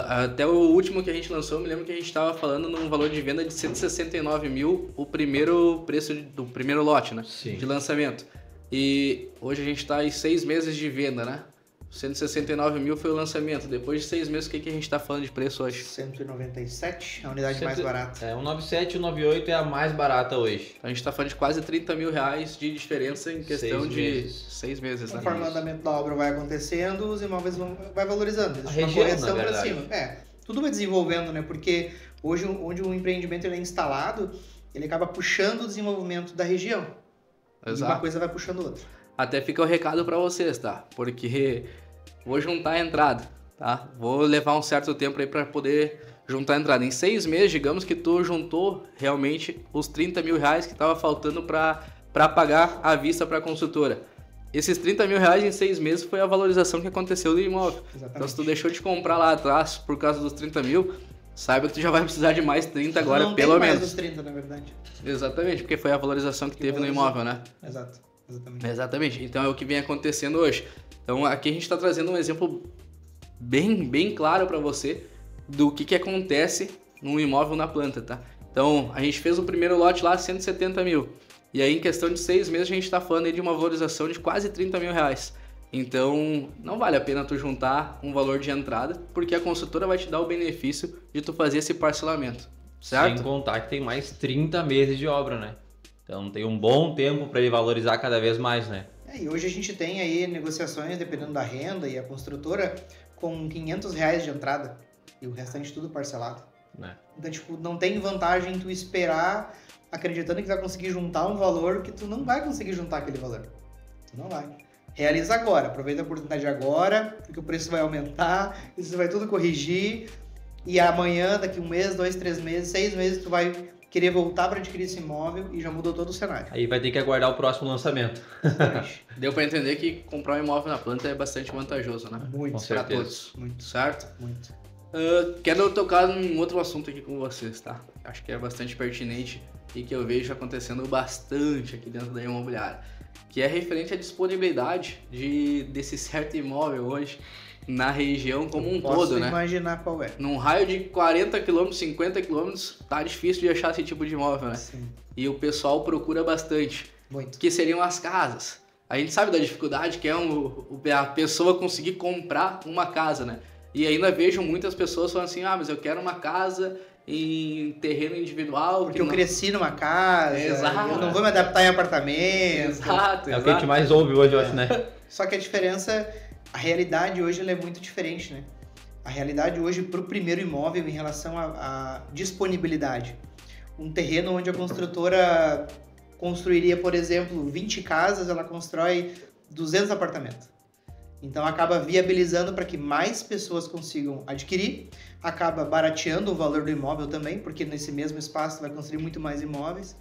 A: Até o último que a gente lançou, eu me lembro que a gente estava falando num valor de venda de 169 mil, o primeiro preço do primeiro lote, né?
B: Sim.
A: De lançamento. E hoje a gente está em 6 meses de venda, né? 169 mil foi o lançamento. Depois de 6 meses, o que a gente está falando de preço hoje?
C: 197, a unidade mais barata.
B: 197 e 198 é a mais barata hoje.
A: A gente está falando de quase 30 mil reais de diferença em questão de 6 meses.
C: Conforme o andamento da obra vai acontecendo, os imóveis vai valorizando. Existe
B: A
C: uma
B: região,
C: correção
B: na
C: para
B: verdade.
C: cima. Tudo vai desenvolvendo, né? Porque hoje, onde o empreendimento ele é instalado, ele acaba puxando o desenvolvimento da região.
A: Exato.
C: E uma coisa vai puxando outra.
A: Até fica o recado para vocês, tá? Porque vou juntar a entrada, tá? Vou levar um certo tempo aí para poder juntar a entrada. Em 6 meses, digamos que tu juntou realmente os 30 mil reais que tava faltando para pagar à vista para a construtora. Esses 30 mil reais em 6 meses foi a valorização que aconteceu do imóvel.
C: Exatamente.
A: Então se tu deixou de comprar lá atrás por causa dos 30 mil, saiba que tu já vai precisar de mais 30 agora,
C: não
A: pelo
C: tem
A: menos.
C: mais os 30, na verdade.
A: Exatamente, porque foi a valorização que teve no imóvel, né?
C: Exato. Exatamente.
A: Exatamente. Então é o que vem acontecendo hoje. Então aqui a gente está trazendo um exemplo bem claro para você do que acontece num imóvel na planta, tá? Então a gente fez o primeiro lote lá, 170 mil. E aí em questão de 6 meses a gente está falando aí de uma valorização de quase 30 mil reais. Então não vale a pena tu juntar um valor de entrada, porque a construtora vai te dar o benefício de tu fazer esse parcelamento, certo?
B: Sem contar que tem mais 30 meses de obra, né? Então tem um bom tempo para ele valorizar cada vez mais, né?
C: E hoje a gente tem aí negociações, dependendo da renda e a construtora, com 500 reais de entrada e o restante tudo parcelado.
B: Né?
C: Então, tipo, não tem vantagem tu esperar acreditando que vai conseguir juntar um valor que tu não vai conseguir juntar aquele valor. Tu não vai. Realiza agora, aproveita a oportunidade agora, porque o preço vai aumentar, isso vai tudo corrigir e amanhã, daqui 1 mês, 2, 3 meses, 6 meses, tu vai querer voltar para adquirir esse imóvel e já mudou todo o cenário.
B: Aí vai ter que aguardar o próximo lançamento.
A: Deu para entender que comprar um imóvel na planta é bastante vantajoso, né?
C: Muito,
B: Com
A: Para
B: certeza.
A: todos,
C: muito,
A: certo?
C: muito.
A: Quero tocar num outro assunto aqui com vocês, tá? Acho que é bastante pertinente e que eu vejo acontecendo bastante aqui dentro da imobiliária, que é referente à disponibilidade desse certo imóvel hoje na região como um todo, né?
C: Posso imaginar qual é.
A: Num raio de 40 km, 50 km, tá difícil de achar esse tipo de imóvel, né?
C: Sim,
A: E o pessoal procura bastante,
C: muito.
A: que seriam as casas. A gente sabe da dificuldade que é a pessoa conseguir comprar uma casa, né? E ainda vejo muitas pessoas falando assim, mas eu quero uma casa em terreno individual.
C: Porque eu cresci numa casa,
A: Exato.
C: eu não vou me adaptar em apartamento.
A: Exato,
B: É o que a gente mais ouve hoje, eu acho, né?
C: Só que a diferença, a realidade hoje ela é muito diferente, né? A realidade hoje para o primeiro imóvel em relação à disponibilidade. Um terreno onde a construtora construiria, por exemplo, 20 casas, ela constrói 200 apartamentos. Então acaba viabilizando para que mais pessoas consigam adquirir, acaba barateando o valor do imóvel também, porque nesse mesmo espaço vai construir muito mais imóveis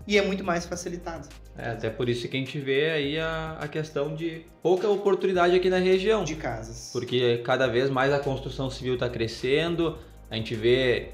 C: e é muito mais facilitado.
B: Até por isso que a gente vê aí a questão de pouca oportunidade aqui na região.
C: De casas.
B: Porque cada vez mais a construção civil está crescendo. A gente vê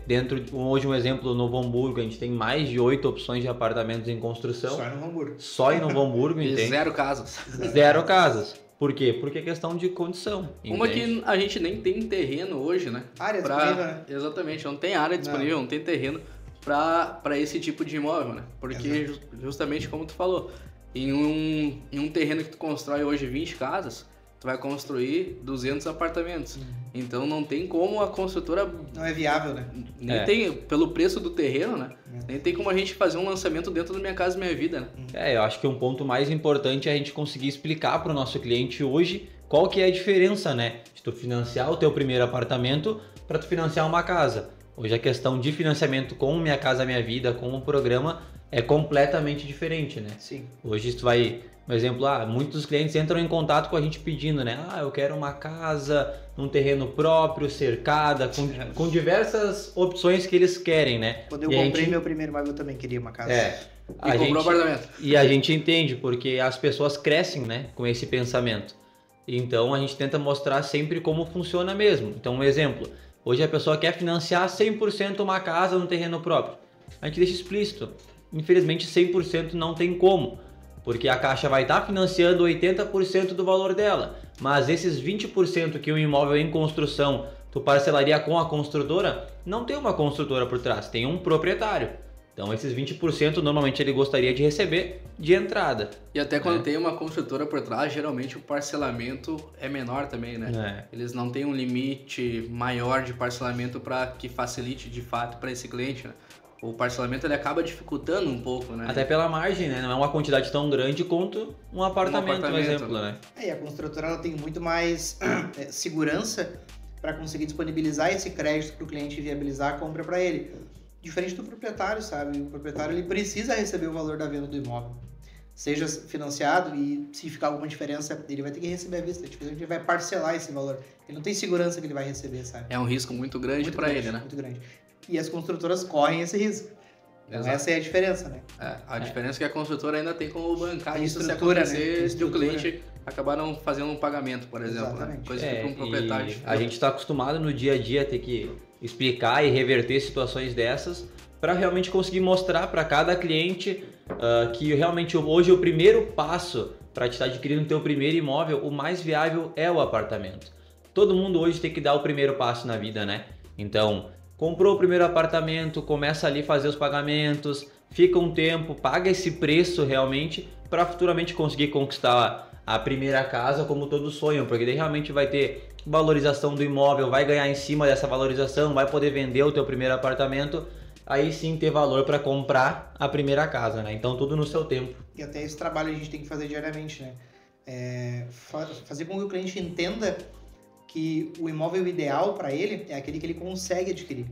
B: hoje um exemplo do Novo Hamburgo, a gente tem mais de 8 opções de apartamentos em construção.
C: Só em Novo Hamburgo.
B: Só em Novo Hamburgo,
A: E
B: entende?
A: 0 casas.
B: 0 casas. Por quê? Porque é questão de condição.
A: Uma
B: entende?
A: que a gente nem tem terreno hoje, né?
C: Área disponível, né?
A: Exatamente, não tem área disponível, não tem terreno para esse tipo de imóvel, né? Porque justamente como tu falou, em um terreno que tu constrói hoje 20 casas, tu vai construir 200 apartamentos. Então não tem como a construtora...
C: Não é viável, né?
A: Nem tem, pelo preço do terreno, né? Nem tem como a gente fazer um lançamento dentro da Minha Casa Minha Vida, né?
B: Eu acho que um ponto mais importante é a gente conseguir explicar para o nosso cliente hoje qual que é a diferença, né? De tu financiar o teu primeiro apartamento para tu financiar uma casa. Hoje a questão de financiamento com Minha Casa Minha Vida, com o programa, é completamente diferente, né?
C: Sim.
B: Hoje tu vai, por exemplo, muitos clientes entram em contato com a gente pedindo, né? Eu quero uma casa num terreno próprio, cercada, com diversas opções que eles querem, né?
C: Quando eu comprei meu primeiro imóvel, eu também queria uma casa.
A: Comprou um apartamento.
B: E a gente entende, porque as pessoas crescem, né, com esse pensamento. Então a gente tenta mostrar sempre como funciona mesmo. Então, um exemplo, hoje a pessoa quer financiar 100% uma casa no terreno próprio. A gente deixa explícito. Infelizmente 100% não tem como, porque a Caixa vai estar financiando 80% do valor dela, mas esses 20% que o imóvel em construção tu parcelaria com a construtora, não tem uma construtora por trás, tem um proprietário. Então esses 20% normalmente ele gostaria de receber de entrada.
A: E até quando tem uma construtora por trás, geralmente o parcelamento é menor também, né? Eles não têm um limite maior de parcelamento para que facilite de fato para esse cliente, né? O parcelamento ele acaba dificultando um pouco, né?
B: Até pela margem, né? Não é uma quantidade tão grande quanto um apartamento, por exemplo, né?
C: E a construtora ela tem muito mais segurança para conseguir disponibilizar esse crédito para o cliente e viabilizar a compra para ele. Diferente do proprietário, sabe? O proprietário ele precisa receber o valor da venda do imóvel. Seja financiado e se ficar alguma diferença, ele vai ter que receber à vista. Dificilmente ele vai parcelar esse valor. Ele não tem segurança que ele vai receber, sabe?
A: É um risco muito grande para ele, né?
C: Muito grande. E as construtoras correm esse risco. Então, essa é a diferença, né?
A: A diferença é que a construtora ainda tem como bancar isso se
C: estrutura,
A: acontecer,
C: né?
A: de o cliente acabar não fazendo um pagamento, por exemplo.
C: Exatamente.
A: Né? Coisa que para um proprietário.
B: A gente está acostumado no dia a dia a ter que explicar e reverter situações dessas para realmente conseguir mostrar para cada cliente que realmente hoje o primeiro passo para te estar adquirindo o teu primeiro imóvel, o mais viável é o apartamento. Todo mundo hoje tem que dar o primeiro passo na vida, né? Então, comprou o primeiro apartamento, começa ali a fazer os pagamentos, fica um tempo, paga esse preço realmente para futuramente conseguir conquistar a primeira casa como todos sonham, porque daí realmente vai ter valorização do imóvel, vai ganhar em cima dessa valorização, vai poder vender o teu primeiro apartamento, aí sim ter valor para comprar a primeira casa, né? Então tudo no seu tempo.
C: E até esse trabalho a gente tem que fazer diariamente, né? Fazer com que o cliente entenda que o imóvel ideal para ele é aquele que ele consegue adquirir,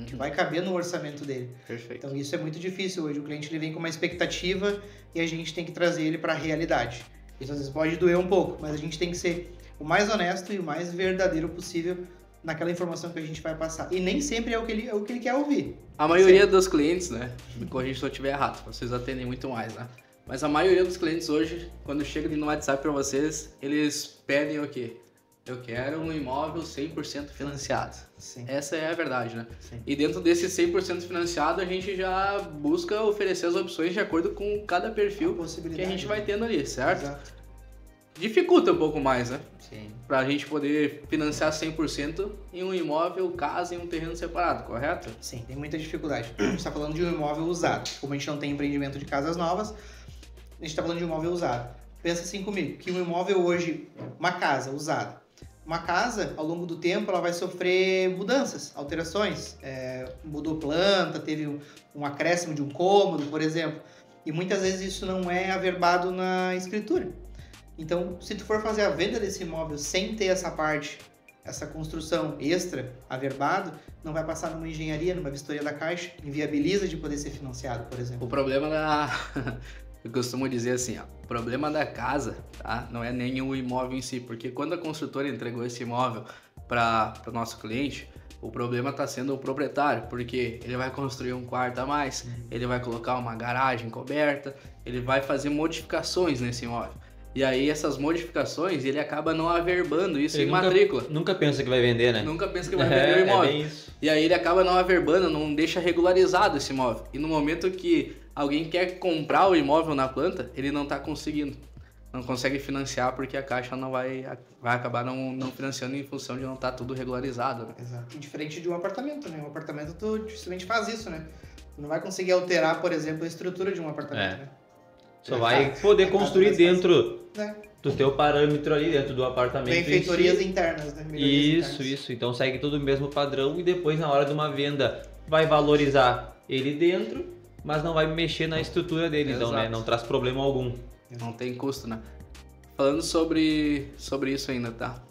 C: que vai caber no orçamento dele.
A: Perfeito.
C: Então isso é muito difícil hoje. O cliente ele vem com uma expectativa e a gente tem que trazer ele para a realidade. Isso às vezes pode doer um pouco, mas a gente tem que ser o mais honesto e o mais verdadeiro possível naquela informação que a gente vai passar. E nem sempre é o que ele quer ouvir.
A: A maioria dos clientes, né? Me corrija se eu estiver errado, vocês atendem muito mais, né? Mas a maioria dos clientes hoje, quando chega no WhatsApp para vocês, eles pedem o quê? Eu quero um imóvel 100% financiado.
C: Sim.
A: Essa é a verdade, né?
C: Sim.
A: E dentro desse 100% financiado, a gente já busca oferecer as opções de acordo com cada perfil que a gente vai tendo ali, certo?
C: Exato.
A: Dificulta um pouco mais, né?
C: Sim.
A: Pra gente poder financiar 100% em um imóvel, casa e um terreno separado, correto?
C: Sim, tem muita dificuldade. A gente está falando de um imóvel usado. Como a gente não tem empreendimento de casas novas, a gente está falando de um imóvel usado. Pensa assim comigo, que um imóvel hoje, uma casa usada, uma casa, ao longo do tempo, ela vai sofrer mudanças, alterações. Mudou planta, teve um acréscimo de um cômodo, por exemplo. E muitas vezes isso não é averbado na escritura. Então, se tu for fazer a venda desse imóvel sem ter essa parte, essa construção extra, averbado, não vai passar numa engenharia, numa vistoria da Caixa, inviabiliza de poder ser financiado, por exemplo.
A: O problema eu costumo dizer assim, ó, o problema da casa, tá? Não é nem o imóvel em si, porque quando a construtora entregou esse imóvel para o nosso cliente, o problema está sendo o proprietário, porque ele vai construir um quarto a mais, ele vai colocar uma garagem coberta, ele vai fazer modificações nesse imóvel. E aí essas modificações, ele acaba não averbando isso
B: ele
A: em matrícula.
B: Nunca pensa que vai vender, né?
A: Nunca pensa que vai vender o imóvel.
B: Bem isso.
A: E aí ele acaba não averbando, não deixa regularizado esse imóvel. E no momento que alguém quer comprar o imóvel na planta, ele não está conseguindo. Não consegue financiar porque a Caixa não vai acabar não financiando em função de não estar tudo regularizado. Né?
C: Exato. E diferente de um apartamento, né? Um apartamento tu dificilmente faz isso, né? Tu não vai conseguir alterar, por exemplo, a estrutura de um apartamento, né?
B: Só vai poder construir dentro do teu parâmetro ali, dentro do apartamento.
C: Benfeitorias internas, né?
B: Isso. Então segue todo o mesmo padrão e depois na hora de uma venda vai valorizar ele dentro, mas não vai mexer na estrutura dele, então, né? Não traz problema algum.
A: Não tem custo, né? falando sobre isso ainda, tá?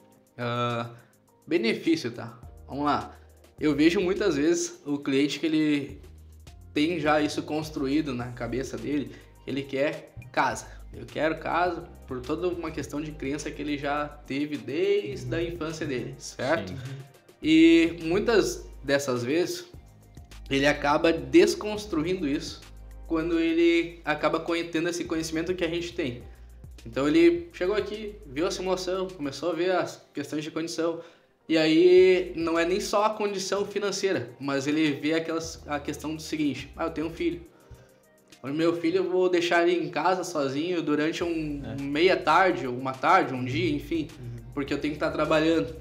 A: Benefício, tá? Vamos lá. Eu vejo muitas vezes o cliente que ele tem já isso construído na cabeça dele, ele quer casa. Eu quero casa por toda uma questão de crença que ele já teve desde a infância dele, certo?
B: Sim.
A: E muitas dessas vezes ele acaba desconstruindo isso quando ele acaba tendo esse conhecimento que a gente tem. Então ele chegou aqui, viu a simulação, começou a ver as questões de condição, e aí não é nem só a condição financeira, mas ele vê a questão do seguinte: eu tenho um filho. O meu filho eu vou deixar ele em casa sozinho durante meia tarde, uma tarde, um dia, enfim, porque eu tenho que estar trabalhando.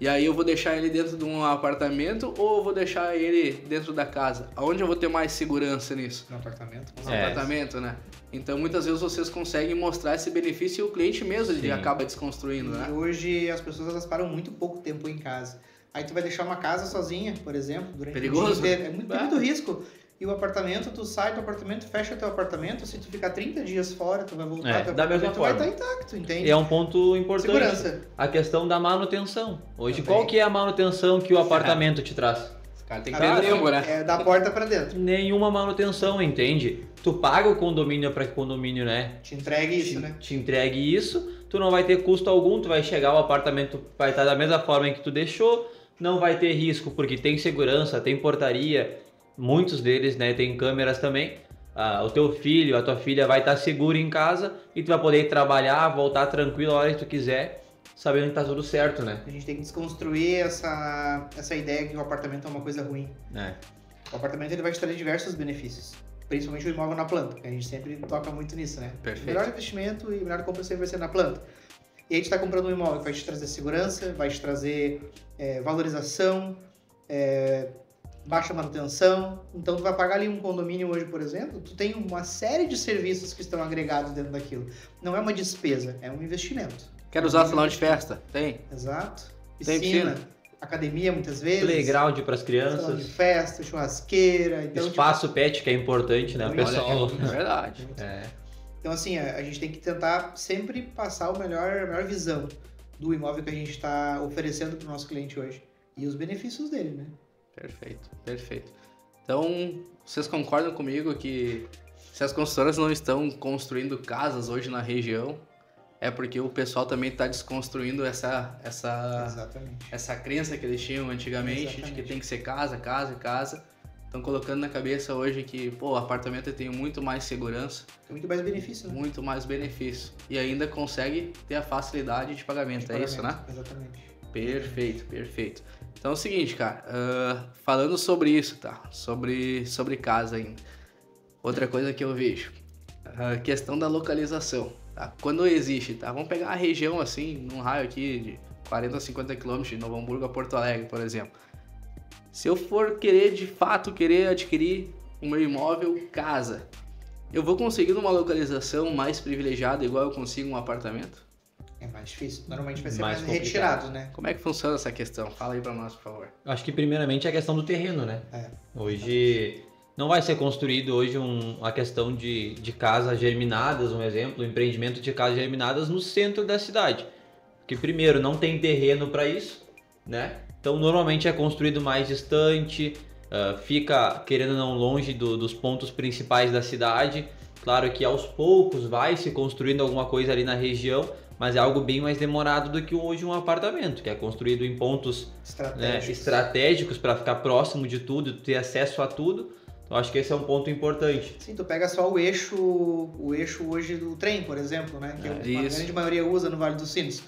A: E aí eu vou deixar ele dentro de um apartamento ou eu vou deixar ele dentro da casa? Aonde eu vou ter mais segurança nisso?
C: No apartamento.
A: No apartamento, né? Então muitas vezes vocês conseguem mostrar esse benefício e o cliente mesmo ele acaba desconstruindo, né?
C: E hoje as pessoas elas param muito pouco tempo em casa. Aí tu vai deixar uma casa sozinha, por exemplo, durante
A: Perigoso.
C: o dia inteiro. É muito risco. E o apartamento, tu sai do apartamento, fecha teu apartamento, se tu ficar 30 dias fora, tu vai voltar, teu
B: da mesma
C: apartamento vai
B: forma.
C: estar intacto, entende?
B: E é um ponto importante.
C: Segurança.
B: A questão da manutenção. Hoje,
C: Também.
B: qual que é a manutenção que o apartamento te traz?
A: O cara tem que
C: Cara,
A: ter tempo, né?
C: É da porta pra dentro.
B: Nenhuma manutenção, entende? Tu paga o condomínio para que o condomínio, né?
C: Te entregue isso, né?
B: Te entregue isso, tu não vai ter custo algum, tu vai chegar, o apartamento vai estar da mesma forma em que tu deixou, não vai ter risco porque tem segurança, tem portaria, muitos deles, né, tem câmeras também. O teu filho, a tua filha vai estar seguro em casa e tu vai poder trabalhar, voltar tranquilo a hora que tu quiser, sabendo que tá tudo certo, né?
C: A gente tem que desconstruir essa ideia que o apartamento é uma coisa ruim. O apartamento ele vai te trazer diversos benefícios. Principalmente o imóvel na planta, que a gente sempre toca muito nisso, né?
A: Perfeito.
C: O melhor investimento e a melhor compra sempre vai ser na planta. E a gente está comprando um imóvel que vai te trazer segurança, vai te trazer valorização, baixa manutenção. Então tu vai pagar ali um condomínio hoje, por exemplo, tu tem uma série de serviços que estão agregados dentro daquilo. Não é uma despesa, é um investimento.
A: Quero usar salão de festa? Tem.
C: Exato.
A: Tem piscina.
C: Academia muitas vezes.
B: Playground para as
C: Salão de
B: crianças.
C: festa, churrasqueira. Então,
B: Espaço pet, que é importante, né? O
C: Olha,
B: pessoal.
A: É verdade.
C: Então, assim, a gente tem que tentar sempre passar a melhor visão do imóvel que a gente está oferecendo para o nosso cliente hoje. E os benefícios dele, né?
A: Perfeito, perfeito. Então, vocês concordam comigo que se as construtoras não estão construindo casas hoje na região, é porque o pessoal também está desconstruindo essa crença que eles tinham antigamente, de que tem que ser casa. Estão colocando na cabeça hoje que, o apartamento tem muito mais segurança.
C: Tem muito mais benefício, né?
A: Muito mais benefício. E ainda consegue ter a facilidade de pagamento, isso, né?
C: Exatamente.
A: Perfeito, perfeito. Então é o seguinte, cara, falando sobre isso, tá? Sobre casa ainda. Outra coisa que eu vejo, a questão da localização, tá? Quando existe, tá? Vamos pegar a região assim, num raio aqui de 40 a 50 km de Novo Hamburgo a Porto Alegre, por exemplo. Se eu for de fato querer adquirir o meu imóvel casa, eu vou conseguir uma localização mais privilegiada igual eu consigo um apartamento?
C: É mais difícil. Normalmente vai ser
B: Mais
C: mais
B: complicado.
C: retirado, né?
A: Como é que funciona essa questão? Fala aí pra nós, por favor.
B: Acho que primeiramente é a questão do terreno, né? Hoje não vai ser construído hoje a questão de casas germinadas, um exemplo, empreendimento de casas germinadas no centro da cidade. Porque primeiro não tem terreno para isso, né? Então normalmente é construído mais distante, fica querendo ou não longe dos pontos principais da cidade. Claro que aos poucos vai se construindo alguma coisa ali na região, mas é algo bem mais demorado do que hoje um apartamento, que é construído em pontos estratégicos para ficar próximo de tudo, ter acesso a tudo. Então acho que esse é um ponto importante.
C: Sim, tu pega só o eixo hoje do trem, por exemplo, né? Que a grande maioria usa no Vale dos Sinos.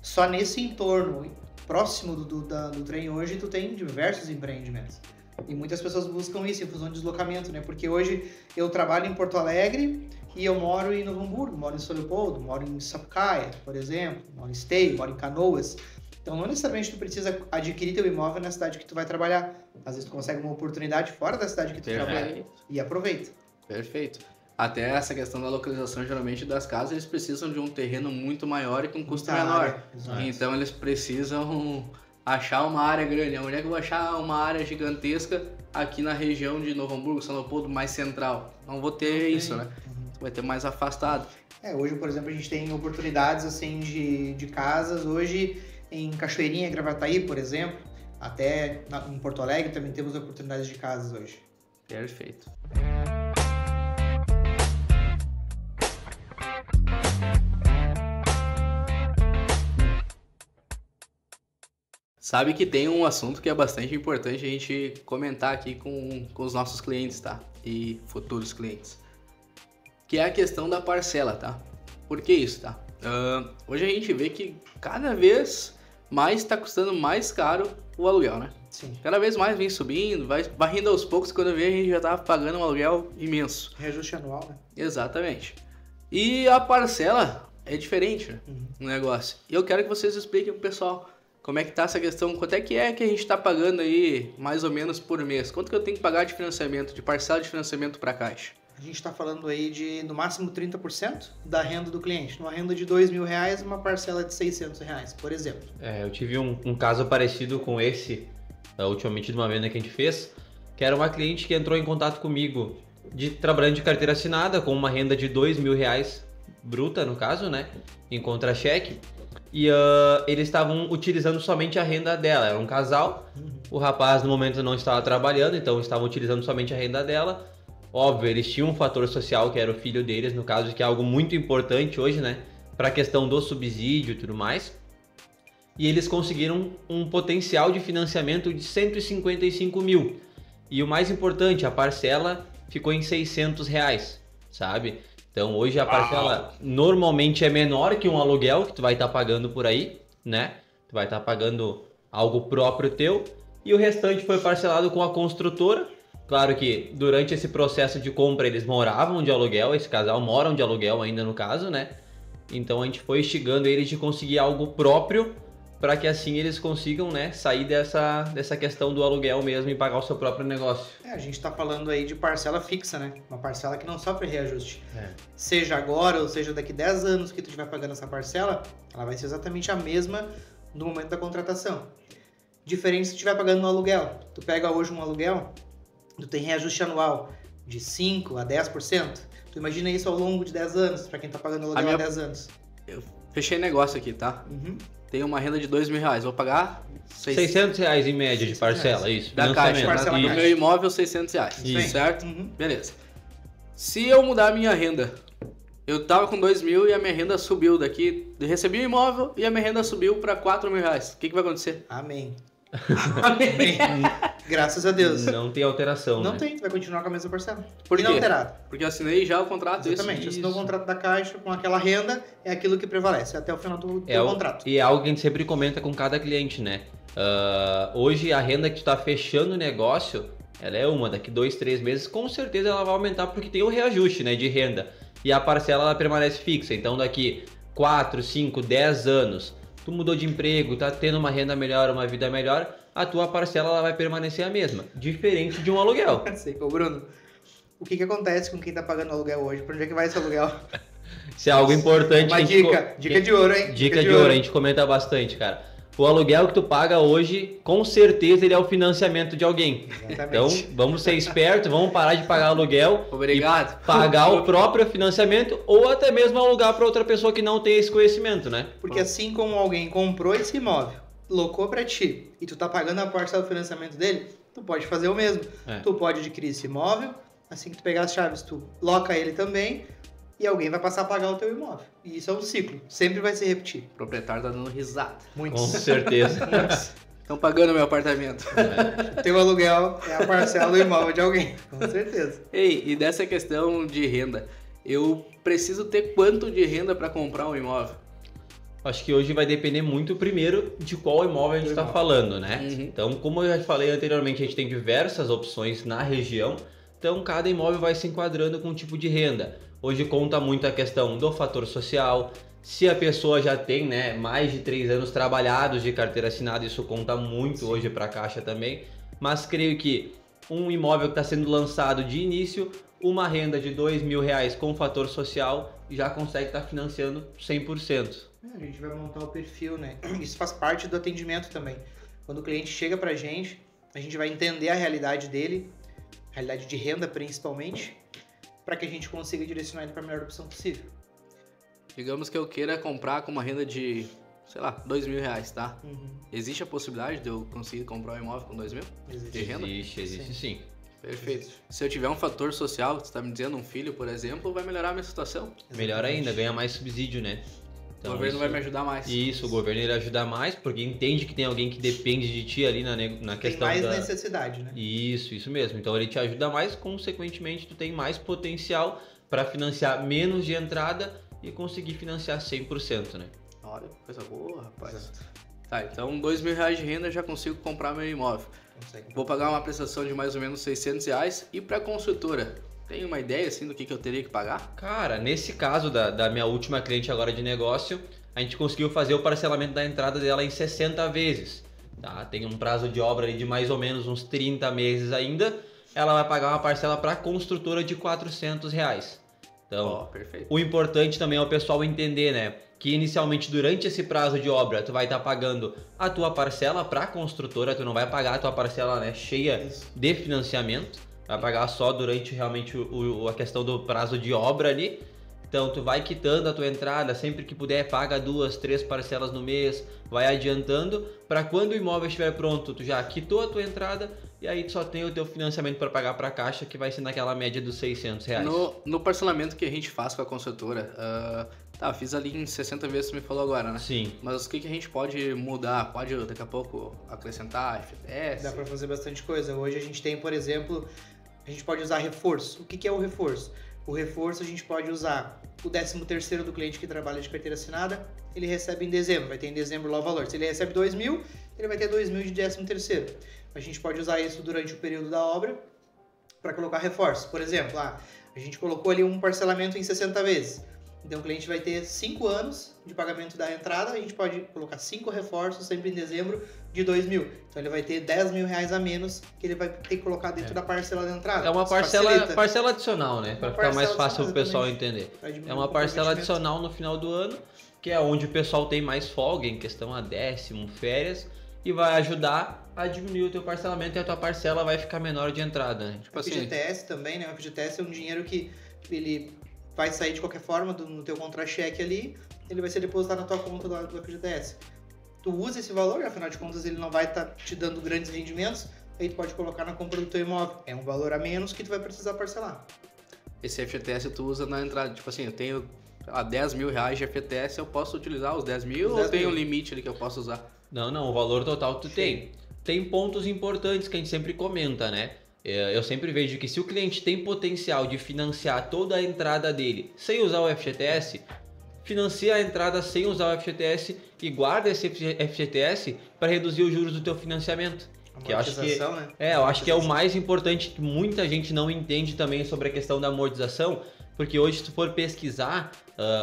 C: Só nesse entorno próximo do trem hoje tu tem diversos empreendimentos. E muitas pessoas buscam isso em função de deslocamento, né? Porque hoje eu trabalho em Porto Alegre e eu moro em Novo Hamburgo, moro em São Leopoldo, moro em Sapucaia, por exemplo, moro em Esteio, moro em Canoas. Então não necessariamente tu precisa adquirir teu imóvel na cidade que tu vai trabalhar. Às vezes tu consegue uma oportunidade fora da cidade que tu trabalha e aproveita.
A: Perfeito. Até essa questão da localização, geralmente, das casas, eles precisam de um terreno muito maior e com custo menor. Então eles precisam achar uma área grande. Onde é que eu vou achar uma área gigantesca aqui na região de Novo Hamburgo, São Leopoldo, mais central? Não vou ter isso, né? tu vai ter mais afastado.
C: Hoje, por exemplo, a gente tem oportunidades assim de casas, hoje em Cachoeirinha, Gravataí, por exemplo, até em Porto Alegre também temos oportunidades de casas hoje.
A: Perfeito. Sabe que tem um assunto que é bastante importante a gente comentar aqui com os nossos clientes, tá? E futuros clientes. Que é a questão da parcela, tá? Por que isso, tá? Hoje a gente vê que cada vez mais está custando mais caro o aluguel, né?
C: Sim.
A: Cada vez mais vem subindo, vai rindo aos poucos, quando vê a gente já tá pagando um aluguel imenso.
C: Reajuste anual, né?
A: Exatamente. E a parcela é diferente, né? O negócio. E eu quero que vocês expliquem pro pessoal como é que tá essa questão, quanto é que a gente tá pagando aí mais ou menos por mês? Quanto que eu tenho que pagar de financiamento, de parcela de financiamento para Caixa?
C: A gente está falando aí de, no máximo, 30% da renda do cliente. Numa renda de R$2.000, uma parcela de R$600, por exemplo.
B: Eu tive um caso parecido com esse, ultimamente de uma venda que a gente fez, que era uma cliente que entrou em contato comigo trabalhando de carteira assinada, com uma renda de R$2.000, bruta no caso, né, em contra-cheque, e eles estavam utilizando somente a renda dela, era um casal, o rapaz no momento não estava trabalhando, então estavam utilizando somente a renda dela. Óbvio, eles tinham um fator social, que era o filho deles, no caso, que é algo muito importante hoje, né, para a questão do subsídio e tudo mais. E eles conseguiram um potencial de financiamento de 155 mil. E o mais importante, a parcela ficou em R$600, sabe? Então hoje a parcela normalmente é menor que um aluguel que tu vai estar pagando por aí, né? Tu vai estar pagando algo próprio teu. E o restante foi parcelado com a construtora. Claro que durante esse processo de compra eles moravam de aluguel, esse casal moram de aluguel ainda no caso, né? Então a gente foi instigando eles de conseguir algo próprio para que assim eles consigam, né, sair dessa questão do aluguel mesmo e pagar o seu próprio negócio.
C: A gente está falando aí de parcela fixa, né? Uma parcela que não sofre reajuste. Seja agora ou seja daqui 10 anos que tu estiver pagando essa parcela, ela vai ser exatamente a mesma no momento da contratação. Diferente se tu estiver pagando no aluguel. Tu pega hoje um aluguel, tu tem reajuste anual de 5% a 10%. Tu imagina isso ao longo de 10 anos, para quem está pagando aluguel há 10 anos.
A: Eu fechei negócio aqui, tá? Tenho uma renda de R$2.000, vou pagar
B: R$600 em média de parcela, isso.
A: Da Caixa,
C: parcela
A: do
C: da
A: meu imóvel R$600,
B: Isso.
A: certo? Beleza. Se eu mudar a minha renda, eu tava com 2.000 e a minha renda subiu daqui, eu recebi o imóvel e a minha renda subiu para R$4.000, o que vai acontecer?
C: Amém. Amém. Graças a Deus.
B: Não tem alteração,
C: Não
B: né?
C: tem, tu vai continuar com a mesma parcela.
A: Por quê?
C: Inalterado.
A: Porque eu assinei já o contrato.
C: Exatamente, assinou o contrato da Caixa com aquela renda, é aquilo que prevalece até o final do teu contrato.
B: E é algo que a gente sempre comenta com cada cliente, né? Hoje a renda que tu tá fechando o negócio, ela é daqui 2, 3 meses, com certeza ela vai aumentar porque tem o reajuste, né, de renda. E a parcela ela permanece fixa, então daqui 4, 5, 10 anos, tu mudou de emprego, tá tendo uma renda melhor, uma vida melhor, a tua parcela ela vai permanecer a mesma, diferente de um aluguel.
C: Sei, ô Bruno, o que acontece com quem tá pagando aluguel hoje? Pra onde é que vai esse aluguel?
B: Isso é algo importante.
C: Uma dica de ouro, hein?
B: Dica de ouro, a gente comenta bastante, cara. O aluguel que tu paga hoje, com certeza ele é o financiamento de alguém.
C: Exatamente.
B: Então, vamos ser espertos, vamos parar de pagar aluguel.
A: Obrigado.
B: E pagar o próprio financiamento ou até mesmo alugar para outra pessoa que não tem esse conhecimento, né?
C: Porque assim como alguém comprou esse imóvel, locou pra ti, e tu tá pagando a parcela do financiamento dele, tu pode fazer o mesmo. Tu pode adquirir esse imóvel, assim que tu pegar as chaves, tu loca ele também, e alguém vai passar a pagar o teu imóvel. E isso é um ciclo, sempre vai se repetir.
A: O proprietário tá dando risada.
C: Muitos.
B: Com certeza.
A: Estão pagando meu apartamento.
C: Teu aluguel é a parcela do imóvel de alguém, com certeza.
A: Ei, e dessa questão de renda, eu preciso ter quanto de renda para comprar um imóvel?
B: Acho que hoje vai depender muito, primeiro, de qual imóvel a gente está falando, né? Então, como eu já falei anteriormente, a gente tem diversas opções na região, então cada imóvel vai se enquadrando com um tipo de renda. Hoje conta muito a questão do fator social, se a pessoa já tem, né, mais de 3 anos trabalhados de carteira assinada, isso conta muito hoje para a Caixa também, mas creio que um imóvel que está sendo lançado de início, uma renda de R$2.000 com fator social, já consegue estar financiando 100%.
C: A gente vai montar o perfil, né? Isso faz parte do atendimento também. Quando o cliente chega pra gente, a gente vai entender a realidade dele, realidade de renda principalmente, para que a gente consiga direcionar ele para a melhor opção possível.
A: Digamos que eu queira comprar com uma renda de, sei lá, R$2.000, tá?
C: Uhum.
A: Existe a possibilidade de eu conseguir comprar um imóvel com 2.000? De renda?
B: Existe sim.
A: Perfeito. Se eu tiver um fator social, você está me dizendo, um filho, por exemplo, vai melhorar a minha situação.
B: Melhor ainda, ganha mais subsídio, né?
A: O governo vai me ajudar mais.
B: Isso, o governo irá ajudar mais, porque entende que tem alguém que depende de ti ali na questão
C: tem mais necessidade, né?
B: Isso mesmo. Então ele te ajuda mais, consequentemente tu tem mais potencial para financiar menos de entrada e conseguir financiar 100%, né?
A: Olha, coisa boa, rapaz. Exato. Tá, então R$2.000 de renda eu já consigo comprar meu imóvel. Vou pagar uma prestação de mais ou menos R$600 e para a construtora. Tem uma ideia assim do que eu teria que pagar?
B: Cara, nesse caso da minha última cliente agora de negócio, a gente conseguiu fazer o parcelamento da entrada dela em 60 vezes. Tá? Tem um prazo de obra ali de mais ou menos uns 30 meses ainda. Ela vai pagar uma parcela para a construtora de R$400. Então, o importante também é o pessoal entender, né? Que inicialmente durante esse prazo de obra tu vai estar pagando a tua parcela para a construtora, tu não vai pagar a tua parcela, né, cheia de financiamento, vai pagar só durante realmente a questão do prazo de obra ali. Então tu vai quitando a tua entrada, sempre que puder paga 2, 3 parcelas no mês, vai adiantando, para quando o imóvel estiver pronto, tu já quitou a tua entrada e aí tu só tem o teu financiamento para pagar para a caixa, que vai ser naquela média dos R$600.
A: No parcelamento que a gente faz com a construtora, fiz ali em 60 vezes, você me falou agora, né?
B: Sim.
A: Mas o que a gente pode mudar? Pode daqui a pouco acrescentar FTS?
C: Dá para fazer bastante coisa. Hoje a gente tem, por exemplo, a gente pode usar reforço. O que é o reforço? O reforço a gente pode usar o 13º do cliente que trabalha de carteira assinada, ele recebe em dezembro, vai ter em dezembro lá o valor. Se ele recebe 2.000, ele vai ter 2.000 de 13º. A gente pode usar isso durante o período da obra para colocar reforço. Por exemplo, a gente colocou ali um parcelamento em 60 vezes. Então o cliente vai ter 5 anos de pagamento da entrada, a gente pode colocar 5 reforços sempre em dezembro de 2.000. Então ele vai ter R$10.000 a menos que ele vai ter que colocar dentro da parcela da entrada.
B: É uma parcela adicional, né? Para ficar mais fácil o pessoal entender. É uma parcela adicional no final do ano, que é onde o pessoal tem mais folga em questão a décimo, férias, e vai ajudar a diminuir o teu parcelamento e a tua parcela vai ficar menor de entrada, né?
C: Tipo, o FGTS também, né? O FGTS é um dinheiro que ele vai sair de qualquer forma no teu contra-cheque ali, ele vai ser depositado na tua conta do FGTS. Tu usa esse valor, afinal de contas ele não vai estar te dando grandes rendimentos, aí tu pode colocar na compra do teu imóvel. É um valor a menos que tu vai precisar parcelar.
A: Esse FGTS tu usa na entrada, tipo assim, eu tenho R$10.000 de FGTS, eu posso utilizar os 10.000 ou tem um limite ali que eu posso usar?
B: Não, o valor total tu tem. Tem pontos importantes que a gente sempre comenta, né? Eu sempre vejo que se o cliente tem potencial de financiar toda a entrada dele sem usar o FGTS, financia a entrada sem usar o FGTS e guarda esse FGTS para reduzir os juros do teu financiamento. Que eu acho que,
C: né?
B: Eu acho que é o mais importante, que muita gente não entende também sobre a questão da amortização, porque hoje se tu for pesquisar,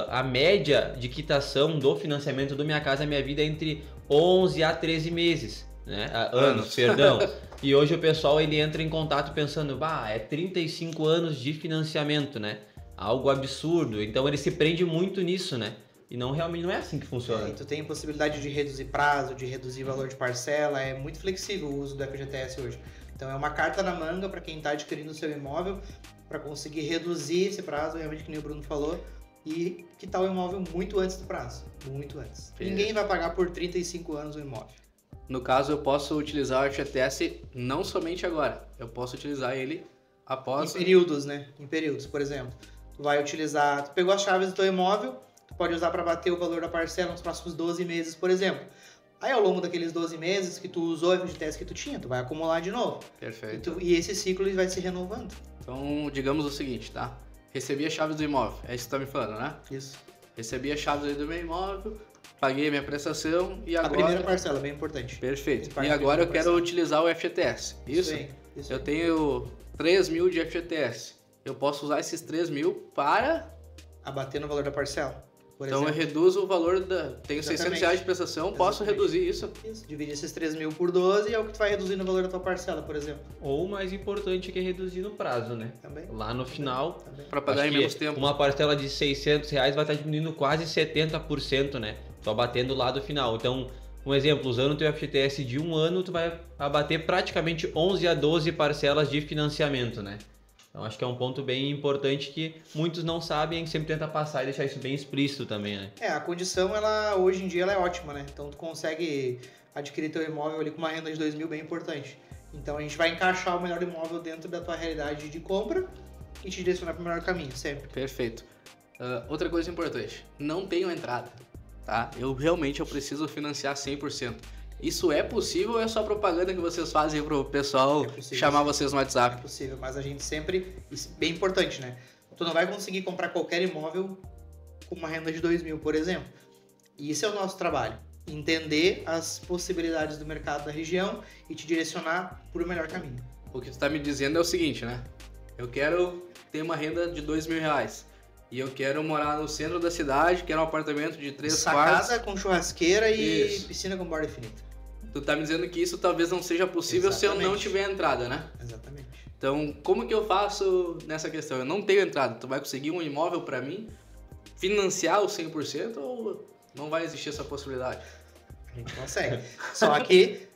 B: a média de quitação do financiamento do Minha Casa Minha Vida é entre 11 a 13 meses. Né? Anos, perdão. E hoje o pessoal ele entra em contato pensando, é 35 anos de financiamento, né? Algo absurdo. Então ele se prende muito nisso, né? E realmente não é assim que funciona.
C: E tu tem possibilidade de reduzir prazo, de reduzir valor de parcela, é muito flexível o uso do FGTS hoje. Então é uma carta na manga para quem está adquirindo o seu imóvel, para conseguir reduzir esse prazo, realmente que nem o Bruno falou, e quitar o imóvel muito antes do prazo. Muito antes. Ninguém vai pagar por 35 anos o imóvel.
A: No caso, eu posso utilizar o FGTS não somente agora, eu posso utilizar ele após...
C: Em períodos, né? Em períodos, por exemplo. Tu vai utilizar... Tu pegou as chaves do teu imóvel, tu pode usar para bater o valor da parcela nos próximos 12 meses, por exemplo. Aí, ao longo daqueles 12 meses que tu usou o FGTS que tu tinha, tu vai acumular de novo.
A: Perfeito.
C: E esse ciclo ele vai se renovando.
A: Então, digamos o seguinte, tá? Recebi as chaves do imóvel, é isso que tu tá me falando, né?
C: Isso.
A: Recebi as chaves aí do meu imóvel... Paguei a minha prestação e agora...
C: A primeira parcela, bem importante.
A: Perfeito. E agora eu quero utilizar o FGTS. Isso? Isso. Eu tenho 3.000 de FGTS. Eu posso usar esses 3.000 para...
C: abater no valor da parcela.
A: Então eu reduzo o valor da... Tenho R$600 de prestação, posso reduzir isso.
C: Isso. Dividir esses 3.000 por 12 é o que tu vai reduzir no valor da tua parcela, por exemplo.
B: Ou o mais importante que é reduzir no prazo, né?
C: Também.
B: Lá no final...
A: Para pagar em menos tempo.
B: Uma parcela de R$600 vai estar diminuindo quase 70%, né? Só batendo lá do final. Então, um exemplo, usando o teu FGTS de 1 ano, tu vai abater praticamente 11 a 12 parcelas de financiamento, né? Então acho que é um ponto bem importante que muitos não sabem, a gente sempre tenta passar e deixar isso bem explícito também, né?
C: A condição, ela hoje em dia ela é ótima, né? Então tu consegue adquirir teu imóvel ali com uma renda de 2 mil bem importante. Então a gente vai encaixar o melhor imóvel dentro da tua realidade de compra e te direcionar para o melhor caminho, sempre.
A: Perfeito. Outra coisa importante, não tenho entrada, tá? Eu preciso financiar 100%. Isso é possível ou é só propaganda que vocês fazem pro pessoal chamar vocês no WhatsApp?
C: É possível, mas a gente sempre, isso é bem importante, né? Tu não vai conseguir comprar qualquer imóvel com uma renda de 2 mil, por exemplo. E esse é o nosso trabalho. Entender as possibilidades do mercado da região e te direcionar para o melhor caminho.
A: O que tu tá me dizendo é o seguinte, né? Eu quero ter uma renda de 2 mil reais. E eu quero morar no centro da cidade, quero um apartamento de 3 quartos.
C: Casa com churrasqueira e
A: Isso.
C: piscina com borda infinita.
A: Tu tá me dizendo que isso talvez não seja possível se eu não tiver entrada, né?
C: Exatamente.
A: Então, como que eu faço nessa questão? Eu não tenho entrada. Tu vai conseguir um imóvel para mim financiar o 100% ou não vai existir essa possibilidade?
C: A gente consegue. Só que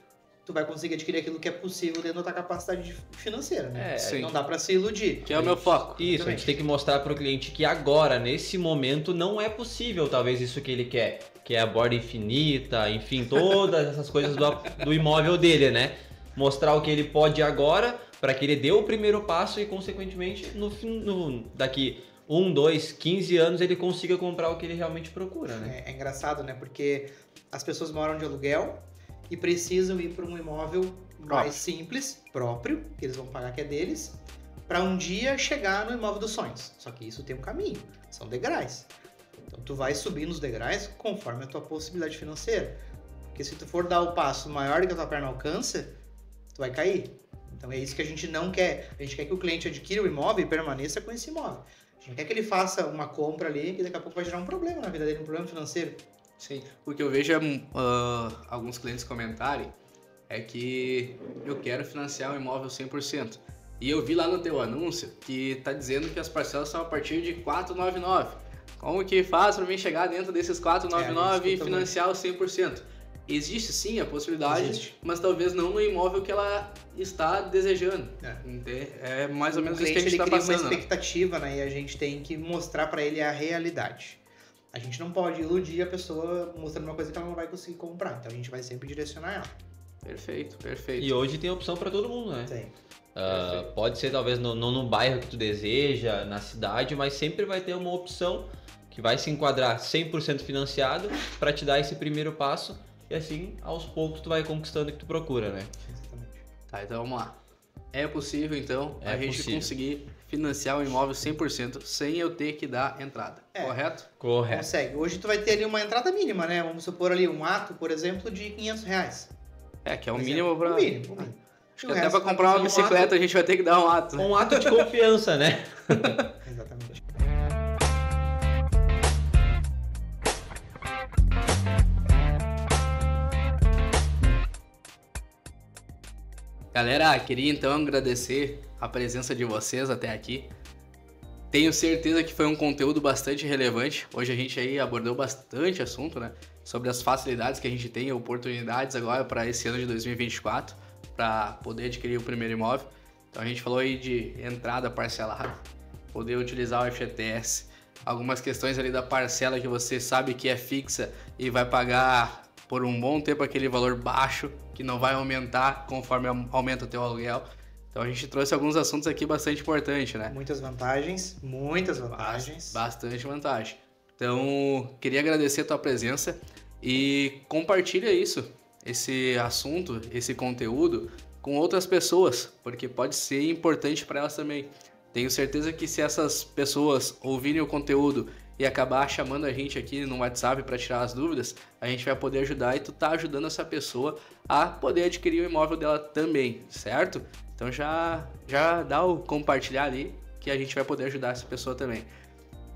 C: tu vai conseguir adquirir aquilo que é possível dentro da tua capacidade financeira, né?
A: Sim.
C: Não dá para se iludir.
A: Que é o meu foco.
B: Isso, a gente tem que mostrar para o cliente que agora, nesse momento, não é possível talvez isso que ele quer, que é a borda infinita, enfim, todas essas coisas do imóvel dele, né? Mostrar o que ele pode agora para que ele dê o primeiro passo e, consequentemente, daqui 1, 2, 15 anos ele consiga comprar o que ele realmente procura, né?
C: É engraçado, né? Porque as pessoas moram de aluguel e precisam ir para um imóvel mais simples, próprio, que eles vão pagar que é deles, para um dia chegar no imóvel dos sonhos. Só que isso tem um caminho, são degraus. Então tu vai subir nos degraus conforme a tua possibilidade financeira. Porque se tu for dar o passo maior do que a tua perna alcança, tu vai cair. Então é isso que a gente não quer. A gente quer que o cliente adquira o imóvel e permaneça com esse imóvel. A gente não quer que ele faça uma compra ali que daqui a pouco vai gerar um problema na vida dele, um problema financeiro.
A: Sim, o que eu vejo alguns clientes comentarem é que eu quero financiar o imóvel 100%. E eu vi lá no teu anúncio que tá dizendo que as parcelas são a partir de 499. Como que faz para mim chegar dentro desses 499 e financiar o 100%? Existe sim a possibilidade, mas talvez não no imóvel que ela está desejando. É mais ou menos isso que a gente está passando.
C: Uma expectativa, né? E a gente tem que mostrar para ele a realidade. A gente não pode iludir a pessoa mostrando uma coisa que ela não vai conseguir comprar. Então a gente vai sempre direcionar ela.
A: Perfeito, perfeito.
B: E hoje tem opção para todo mundo, né?
C: Tem.
B: Pode ser talvez não no bairro que tu deseja, na cidade, mas sempre vai ter uma opção que vai se enquadrar 100% financiado para te dar esse primeiro passo e assim, aos poucos, tu vai conquistando o que tu procura, né?
C: Exatamente.
A: Tá, então vamos lá. É possível, então, a gente conseguir financiar o imóvel 100% sem eu ter que dar entrada, correto?
B: Correto.
C: Consegue. Hoje tu vai ter ali uma entrada mínima, né? Vamos supor ali um ato, por exemplo, de R$500.
A: Que é o mínimo para...
C: O mínimo.
A: Acho que até para comprar uma bicicleta a gente vai ter que dar um ato.
B: Um ato de confiança, né?
C: Exatamente.
A: Galera, queria então agradecer a presença de vocês até aqui. Tenho certeza que foi um conteúdo bastante relevante. Hoje a gente aí abordou bastante assunto, né? Sobre as facilidades que a gente tem, oportunidades agora para esse ano de 2024, para poder adquirir o primeiro imóvel. Então a gente falou aí de entrada parcelada, poder utilizar o FGTS, algumas questões ali da parcela que você sabe que é fixa e vai pagar por um bom tempo aquele valor baixo, que não vai aumentar conforme aumenta o teu aluguel. Então a gente trouxe alguns assuntos aqui bastante importantes, né?
C: Muitas vantagens.
A: Bastante vantagem. Então, queria agradecer a tua presença e compartilha esse assunto, esse conteúdo com outras pessoas, porque pode ser importante para elas também. Tenho certeza que se essas pessoas ouvirem o conteúdo e acabar chamando a gente aqui no WhatsApp para tirar as dúvidas, a gente vai poder ajudar e tu tá ajudando essa pessoa a poder adquirir o imóvel dela também, certo? Então já dá o compartilhar ali que a gente vai poder ajudar essa pessoa também.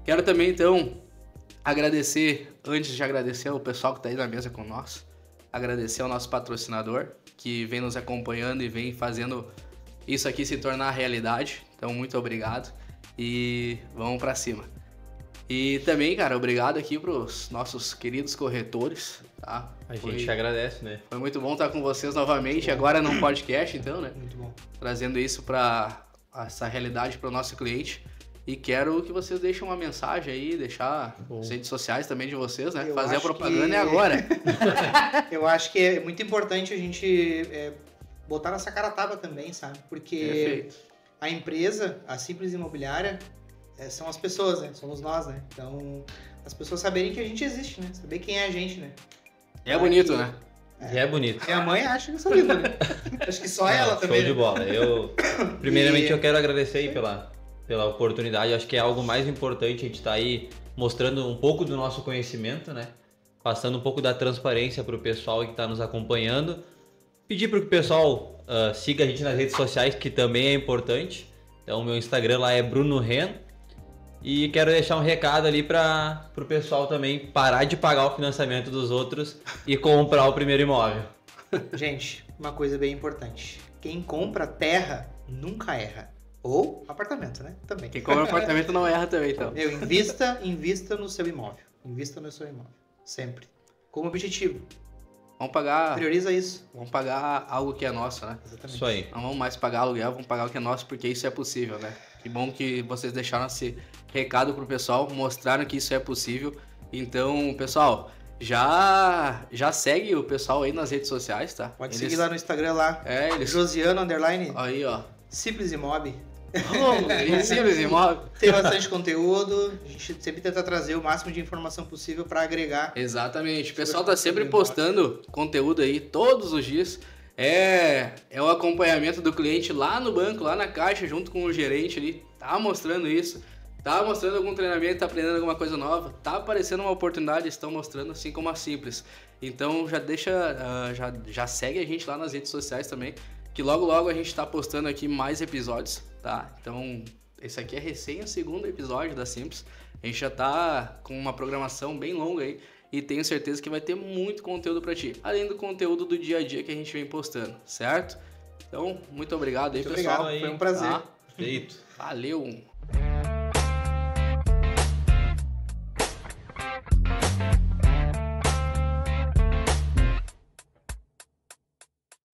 A: Quero também então agradecer, antes de agradecer ao pessoal que tá aí na mesa com nós, agradecer ao nosso patrocinador que vem nos acompanhando e vem fazendo isso aqui se tornar realidade. Então muito obrigado e vamos para cima. E também, cara, obrigado aqui pros nossos queridos corretores, tá?
B: A gente agradece, né?
A: Foi muito bom estar com vocês novamente, agora num podcast, então, né?
C: Muito bom.
A: Trazendo isso para essa realidade para o nosso cliente. E quero que vocês deixem uma mensagem aí, deixar as redes sociais também de vocês, né? Fazer a propaganda é agora.
C: Eu acho que é muito importante a gente botar nossa cara a tapa também, sabe? Porque
A: Perfeito.
C: a empresa, a Simples Imobiliária, são as pessoas, né? Somos nós, né? Então, as pessoas saberem que a gente existe, né? Saber quem é a gente, né?
A: É bonito, né?
B: É bonito.
C: Minha mãe acha que eu sou lindo, né? Acho que só ela também.
B: Show de bola. Primeiramente, eu quero agradecer aí pela oportunidade. Acho que é algo mais importante a gente estar aí mostrando um pouco do nosso conhecimento, né? Passando um pouco da transparência para o pessoal que está nos acompanhando. Pedir para que o pessoal siga a gente nas redes sociais, que também é importante. Então, meu Instagram lá é Bruno Ren. E quero deixar um recado ali para o pessoal também parar de pagar o financiamento dos outros e comprar o primeiro imóvel.
C: Gente, uma coisa bem importante. Quem compra terra nunca erra. Ou apartamento, né? Também.
A: Quem compra apartamento não erra também, então.
C: Invista no seu imóvel. Invista no seu imóvel. Sempre. Como objetivo.
A: Vamos pagar...
C: Prioriza isso.
A: Vamos pagar algo que é nosso, né?
C: Exatamente.
B: Isso aí.
A: Não vamos mais pagar aluguel, vamos pagar o que é nosso, porque isso é possível, né? Que bom que vocês deixaram esse recado pro pessoal, mostraram que isso é possível. Então, pessoal, já segue o pessoal aí nas redes sociais, tá?
C: Pode seguir lá no Instagram lá.
A: Eles...
C: Josiano _
A: Aí, ó.
C: Simples Imob.
A: Simples imóvel.
C: Tem bastante conteúdo. A gente sempre tenta trazer o máximo de informação possível para agregar.
A: Exatamente. O pessoal tá sempre postando conteúdo aí todos os dias. É o acompanhamento do cliente lá no banco, lá na caixa, junto com o gerente ali. Tá mostrando isso. Tá mostrando algum treinamento, tá aprendendo alguma coisa nova. Tá aparecendo uma oportunidade, estão mostrando, assim como a Simples. Então já deixa, já segue a gente lá nas redes sociais também. Que logo a gente tá postando aqui mais episódios, tá? Então, esse aqui é recém o segundo episódio da Simples. A gente já tá com uma programação bem longa aí e tenho certeza que vai ter muito conteúdo para ti, além do conteúdo do dia a dia que a gente vem postando, certo? Então, muito obrigado aí,
C: Muito
A: pessoal.
C: obrigado, foi um prazer.
A: Tá?
B: Feito.
A: Valeu!